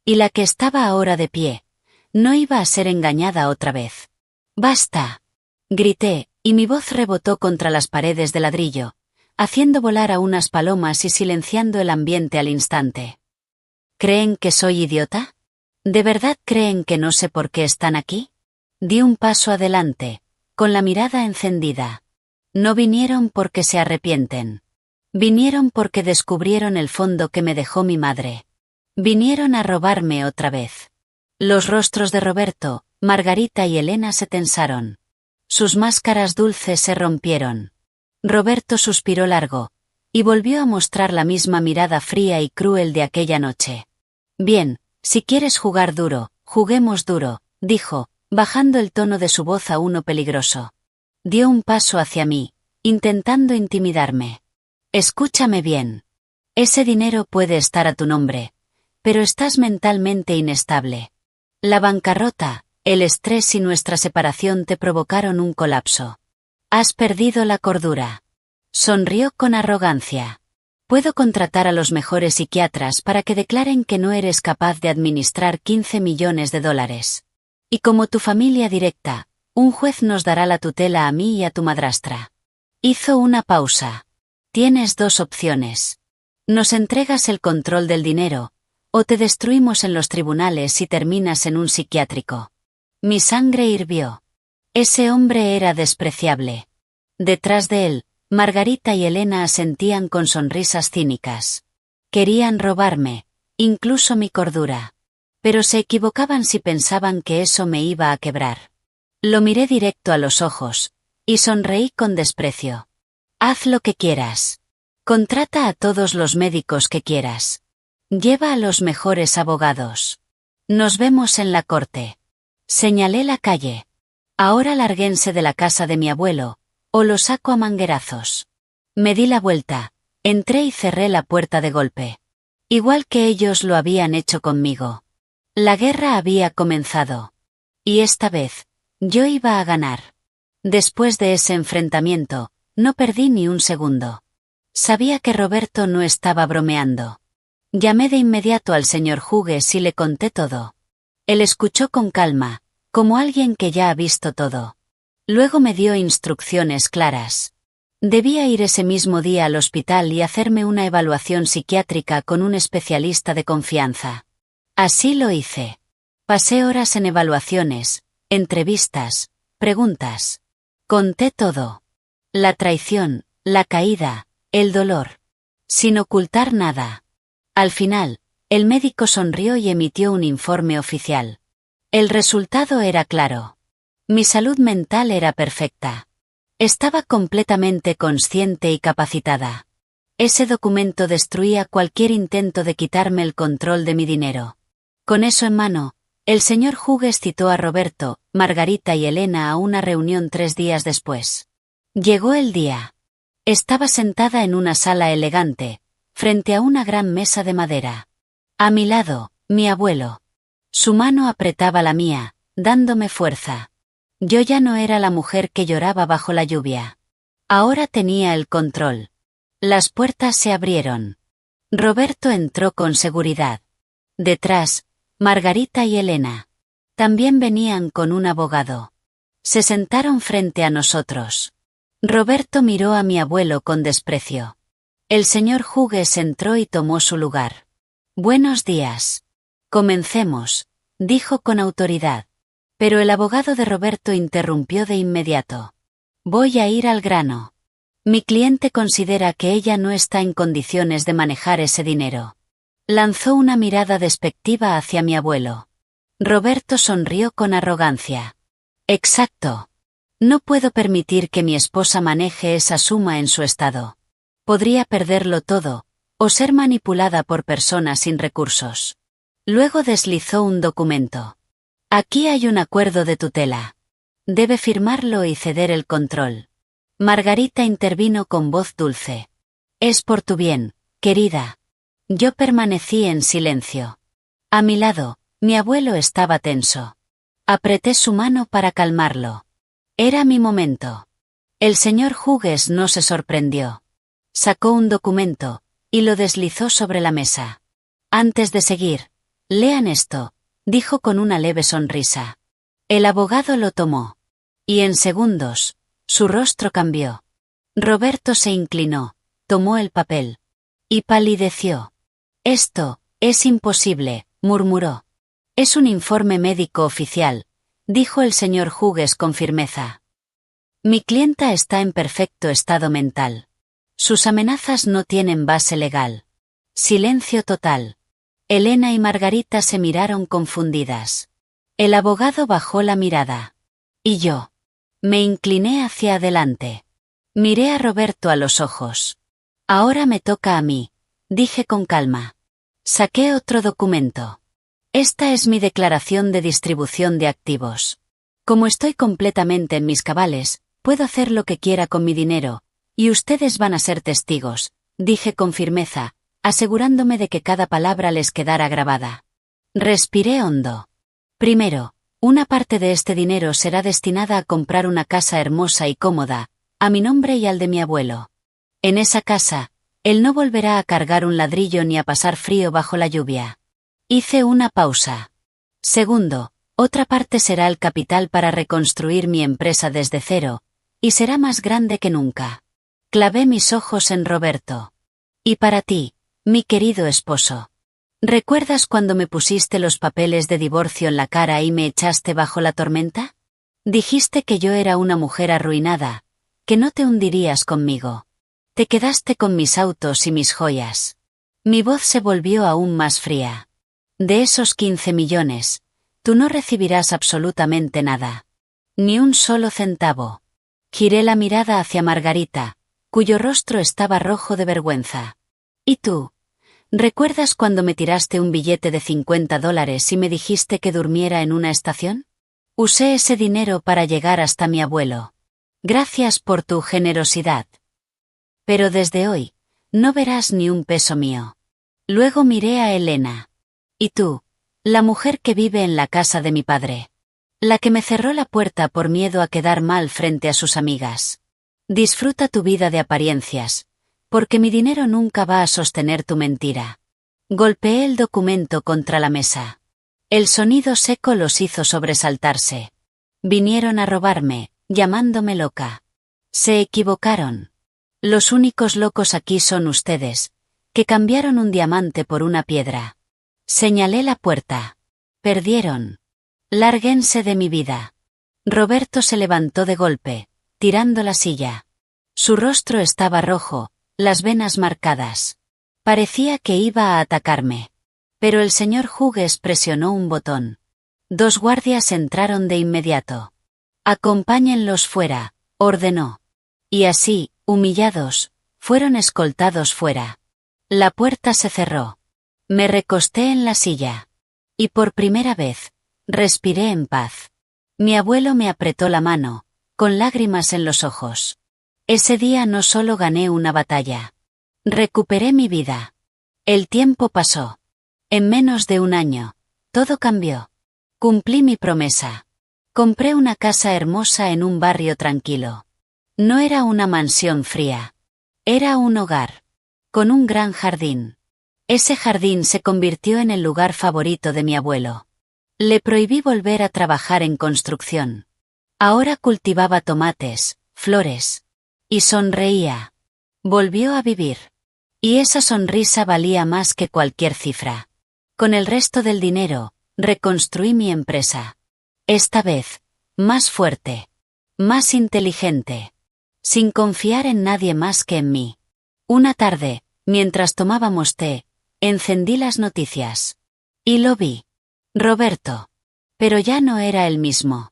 Y la que estaba ahora de pie, no iba a ser engañada otra vez. ¡Basta!, grité, y mi voz rebotó contra las paredes de ladrillo, haciendo volar a unas palomas y silenciando el ambiente al instante. ¿Creen que soy idiota? ¿De verdad creen que no sé por qué están aquí? Di un paso adelante, con la mirada encendida. No vinieron porque se arrepienten. Vinieron porque descubrieron el fondo que me dejó mi madre. Vinieron a robarme otra vez. Los rostros de Roberto, Margarita y Elena se tensaron. Sus máscaras dulces se rompieron. Roberto suspiró largo, y volvió a mostrar la misma mirada fría y cruel de aquella noche. Bien, si quieres jugar duro, juguemos duro, dijo, bajando el tono de su voz a uno peligroso. Dio un paso hacia mí, intentando intimidarme. Escúchame bien. Ese dinero puede estar a tu nombre, pero estás mentalmente inestable. La bancarrota, el estrés y nuestra separación te provocaron un colapso. Has perdido la cordura. Sonrió con arrogancia. Puedo contratar a los mejores psiquiatras para que declaren que no eres capaz de administrar 15 millones de dólares. Y como tu familia directa, un juez nos dará la tutela a mí y a tu madrastra. Hizo una pausa. Tienes dos opciones. Nos entregas el control del dinero, o te destruimos en los tribunales y terminas en un psiquiátrico. Mi sangre hirvió. Ese hombre era despreciable. Detrás de él, Margarita y Elena asentían con sonrisas cínicas. Querían robarme, incluso mi cordura. Pero se equivocaban si pensaban que eso me iba a quebrar. Lo miré directo a los ojos, y sonreí con desprecio. Haz lo que quieras. Contrata a todos los médicos que quieras. Lleva a los mejores abogados. Nos vemos en la corte. Señalé la calle. Ahora lárguense de la casa de mi abuelo, o lo saco a manguerazos. Me di la vuelta, entré y cerré la puerta de golpe. Igual que ellos lo habían hecho conmigo. La guerra había comenzado. Y esta vez, yo iba a ganar. Después de ese enfrentamiento, no perdí ni un segundo. Sabía que Roberto no estaba bromeando. Llamé de inmediato al señor Hughes y le conté todo. Él escuchó con calma, como alguien que ya ha visto todo. Luego me dio instrucciones claras. Debía ir ese mismo día al hospital y hacerme una evaluación psiquiátrica con un especialista de confianza. Así lo hice. Pasé horas en evaluaciones, entrevistas, preguntas. Conté todo. La traición, la caída, el dolor. Sin ocultar nada. Al final, el médico sonrió y emitió un informe oficial. El resultado era claro. Mi salud mental era perfecta. Estaba completamente consciente y capacitada. Ese documento destruía cualquier intento de quitarme el control de mi dinero. Con eso en mano, el señor Hughes citó a Roberto, Margarita y Elena a una reunión 3 días después. Llegó el día. Estaba sentada en una sala elegante, frente a una gran mesa de madera. A mi lado, mi abuelo. Su mano apretaba la mía, dándome fuerza. Yo ya no era la mujer que lloraba bajo la lluvia. Ahora tenía el control. Las puertas se abrieron. Roberto entró con seguridad. Detrás, Margarita y Elena. También venían con un abogado. Se sentaron frente a nosotros. Roberto miró a mi abuelo con desprecio. El señor Hughes entró y tomó su lugar. Buenos días. Comencemos, dijo con autoridad. Pero el abogado de Roberto interrumpió de inmediato. Voy a ir al grano. Mi cliente considera que ella no está en condiciones de manejar ese dinero. Lanzó una mirada despectiva hacia mi abuelo. Roberto sonrió con arrogancia. Exacto. No puedo permitir que mi esposa maneje esa suma en su estado. Podría perderlo todo, o ser manipulada por personas sin recursos. Luego deslizó un documento. Aquí hay un acuerdo de tutela. Debe firmarlo y ceder el control. Margarita intervino con voz dulce. Es por tu bien, querida. Yo permanecí en silencio. A mi lado, mi abuelo estaba tenso. Apreté su mano para calmarlo. Era mi momento. El señor Hughes no se sorprendió. Sacó un documento, y lo deslizó sobre la mesa. Antes de seguir, lean esto, dijo con una leve sonrisa. El abogado lo tomó. Y en segundos, su rostro cambió. Roberto se inclinó, tomó el papel. Y palideció. Esto, es imposible, murmuró. Es un informe médico oficial, dijo el señor Hughes con firmeza. Mi clienta está en perfecto estado mental. Sus amenazas no tienen base legal. Silencio total. Elena y Margarita se miraron confundidas. El abogado bajó la mirada. Y yo. Me incliné hacia adelante. Miré a Roberto a los ojos. Ahora me toca a mí, dije con calma. Saqué otro documento. Esta es mi declaración de distribución de activos. Como estoy completamente en mis cabales, puedo hacer lo que quiera con mi dinero, y ustedes van a ser testigos, dije con firmeza, asegurándome de que cada palabra les quedara grabada. Respiré hondo. Primero, una parte de este dinero será destinada a comprar una casa hermosa y cómoda, a mi nombre y al de mi abuelo. En esa casa, él no volverá a cargar un ladrillo ni a pasar frío bajo la lluvia. Hice una pausa. Segundo, otra parte será el capital para reconstruir mi empresa desde cero, y será más grande que nunca. Clavé mis ojos en Roberto. Y para ti, mi querido esposo. ¿Recuerdas cuando me pusiste los papeles de divorcio en la cara y me echaste bajo la tormenta? Dijiste que yo era una mujer arruinada, que no te hundirías conmigo. Te quedaste con mis autos y mis joyas. Mi voz se volvió aún más fría. De esos 15 millones, tú no recibirás absolutamente nada. Ni un solo centavo. Giré la mirada hacia Margarita, cuyo rostro estaba rojo de vergüenza. ¿Y tú? ¿Recuerdas cuando me tiraste un billete de $50 y me dijiste que durmiera en una estación? Usé ese dinero para llegar hasta mi abuelo. Gracias por tu generosidad. Pero desde hoy, no verás ni un peso mío. Luego miré a Elena. ¿Y tú? La mujer que vive en la casa de mi padre. La que me cerró la puerta por miedo a quedar mal frente a sus amigas. Disfruta tu vida de apariencias, porque mi dinero nunca va a sostener tu mentira. Golpeé el documento contra la mesa. El sonido seco los hizo sobresaltarse. Vinieron a robarme, llamándome loca. Se equivocaron. Los únicos locos aquí son ustedes, que cambiaron un diamante por una piedra. Señalé la puerta. Perdieron. Lárguense de mi vida. Roberto se levantó de golpe, tirando la silla. Su rostro estaba rojo, las venas marcadas. Parecía que iba a atacarme. Pero el señor Hughes presionó un botón. 2 guardias entraron de inmediato. Acompáñenlos fuera, ordenó. Y así, humillados, fueron escoltados fuera. La puerta se cerró. Me recosté en la silla. Y por primera vez, respiré en paz. Mi abuelo me apretó la mano, con lágrimas en los ojos. Ese día no solo gané una batalla. Recuperé mi vida. El tiempo pasó. En menos de un año, todo cambió. Cumplí mi promesa. Compré una casa hermosa en un barrio tranquilo. No era una mansión fría. Era un hogar. Con un gran jardín. Ese jardín se convirtió en el lugar favorito de mi abuelo. Le prohibí volver a trabajar en construcción. Ahora cultivaba tomates, flores. Y sonreía. Volvió a vivir. Y esa sonrisa valía más que cualquier cifra. Con el resto del dinero, reconstruí mi empresa. Esta vez, más fuerte. Más inteligente. Sin confiar en nadie más que en mí. Una tarde, mientras tomábamos té, encendí las noticias. Y lo vi. Roberto. Pero ya no era el mismo.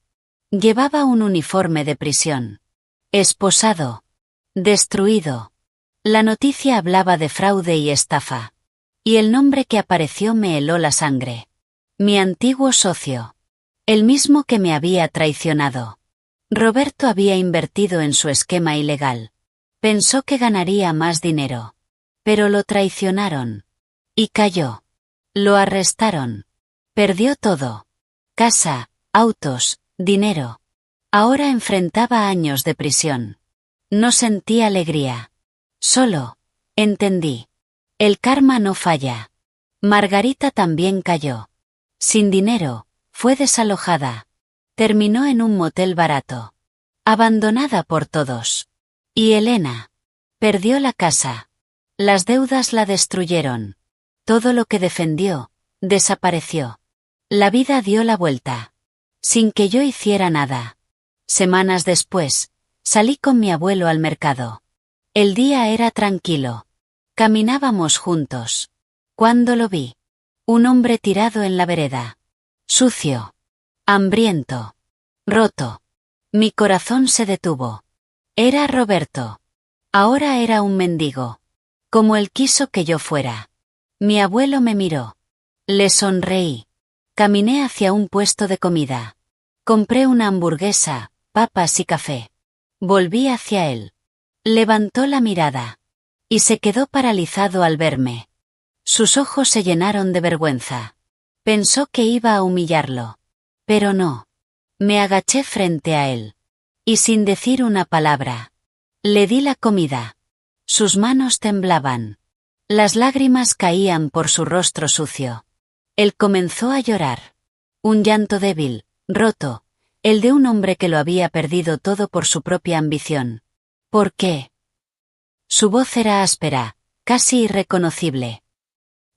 Llevaba un uniforme de prisión. Esposado. Destruido. La noticia hablaba de fraude y estafa. Y el nombre que apareció me heló la sangre. Mi antiguo socio. El mismo que me había traicionado. Roberto había invertido en su esquema ilegal. Pensó que ganaría más dinero. Pero lo traicionaron. Y cayó. Lo arrestaron. Perdió todo. Casa, autos, dinero. Ahora enfrentaba años de prisión. No sentí alegría. Solo, entendí. El karma no falla. Margarita también cayó. Sin dinero, fue desalojada. Terminó en un motel barato. Abandonada por todos. Y Elena. Perdió la casa. Las deudas la destruyeron. Todo lo que defendió, desapareció. La vida dio la vuelta. Sin que yo hiciera nada. Semanas después, salí con mi abuelo al mercado. El día era tranquilo. Caminábamos juntos. Cuando lo vi. Un hombre tirado en la vereda. Sucio. Hambriento. Roto. Mi corazón se detuvo. Era Roberto. Ahora era un mendigo. Como él quiso que yo fuera. Mi abuelo me miró. Le sonreí. Caminé hacia un puesto de comida. Compré una hamburguesa, papas y café. Volví hacia él. Levantó la mirada. Y se quedó paralizado al verme. Sus ojos se llenaron de vergüenza. Pensó que iba a humillarlo. Pero no. Me agaché frente a él. Y sin decir una palabra. Le di la comida. Sus manos temblaban. Las lágrimas caían por su rostro sucio. Él comenzó a llorar. Un llanto débil, roto, el de un hombre que lo había perdido todo por su propia ambición. ¿Por qué? Su voz era áspera, casi irreconocible.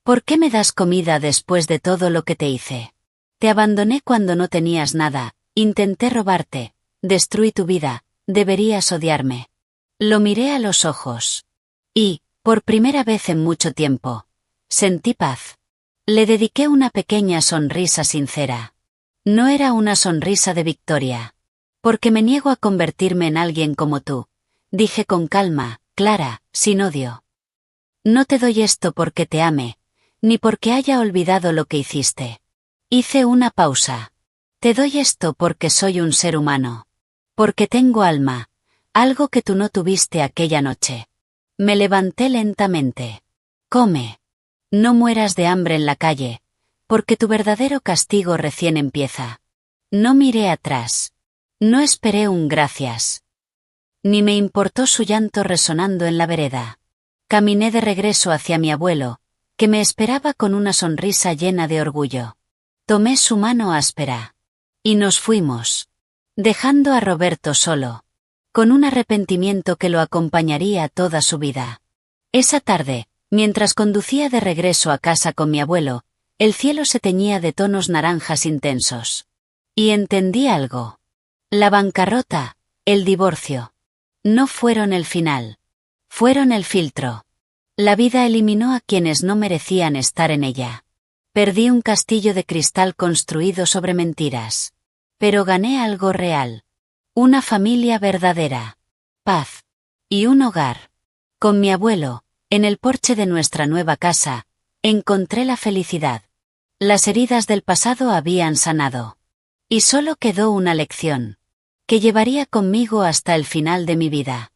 ¿Por qué me das comida después de todo lo que te hice? Te abandoné cuando no tenías nada, intenté robarte, destruí tu vida, deberías odiarme. Lo miré a los ojos. Y, por primera vez en mucho tiempo, sentí paz. Le dediqué una pequeña sonrisa sincera. No era una sonrisa de victoria. Porque me niego a convertirme en alguien como tú, dije con calma, clara, sin odio. No te doy esto porque te ame, ni porque haya olvidado lo que hiciste. Hice una pausa. Te doy esto porque soy un ser humano. Porque tengo alma, algo que tú no tuviste aquella noche. Me levanté lentamente. Come. No mueras de hambre en la calle, porque tu verdadero castigo recién empieza. No miré atrás. No esperé un gracias. Ni me importó su llanto resonando en la vereda. Caminé de regreso hacia mi abuelo, que me esperaba con una sonrisa llena de orgullo. Tomé su mano áspera. Y nos fuimos. Dejando a Roberto solo. Con un arrepentimiento que lo acompañaría toda su vida. Esa tarde, mientras conducía de regreso a casa con mi abuelo, el cielo se teñía de tonos naranjas intensos. Y entendí algo. La bancarrota, el divorcio. No fueron el final. Fueron el filtro. La vida eliminó a quienes no merecían estar en ella. Perdí un castillo de cristal construido sobre mentiras. Pero gané algo real. Una familia verdadera. Paz. Y un hogar. Con mi abuelo, en el porche de nuestra nueva casa, encontré la felicidad. Las heridas del pasado habían sanado. Y solo quedó una lección. Que llevaría conmigo hasta el final de mi vida.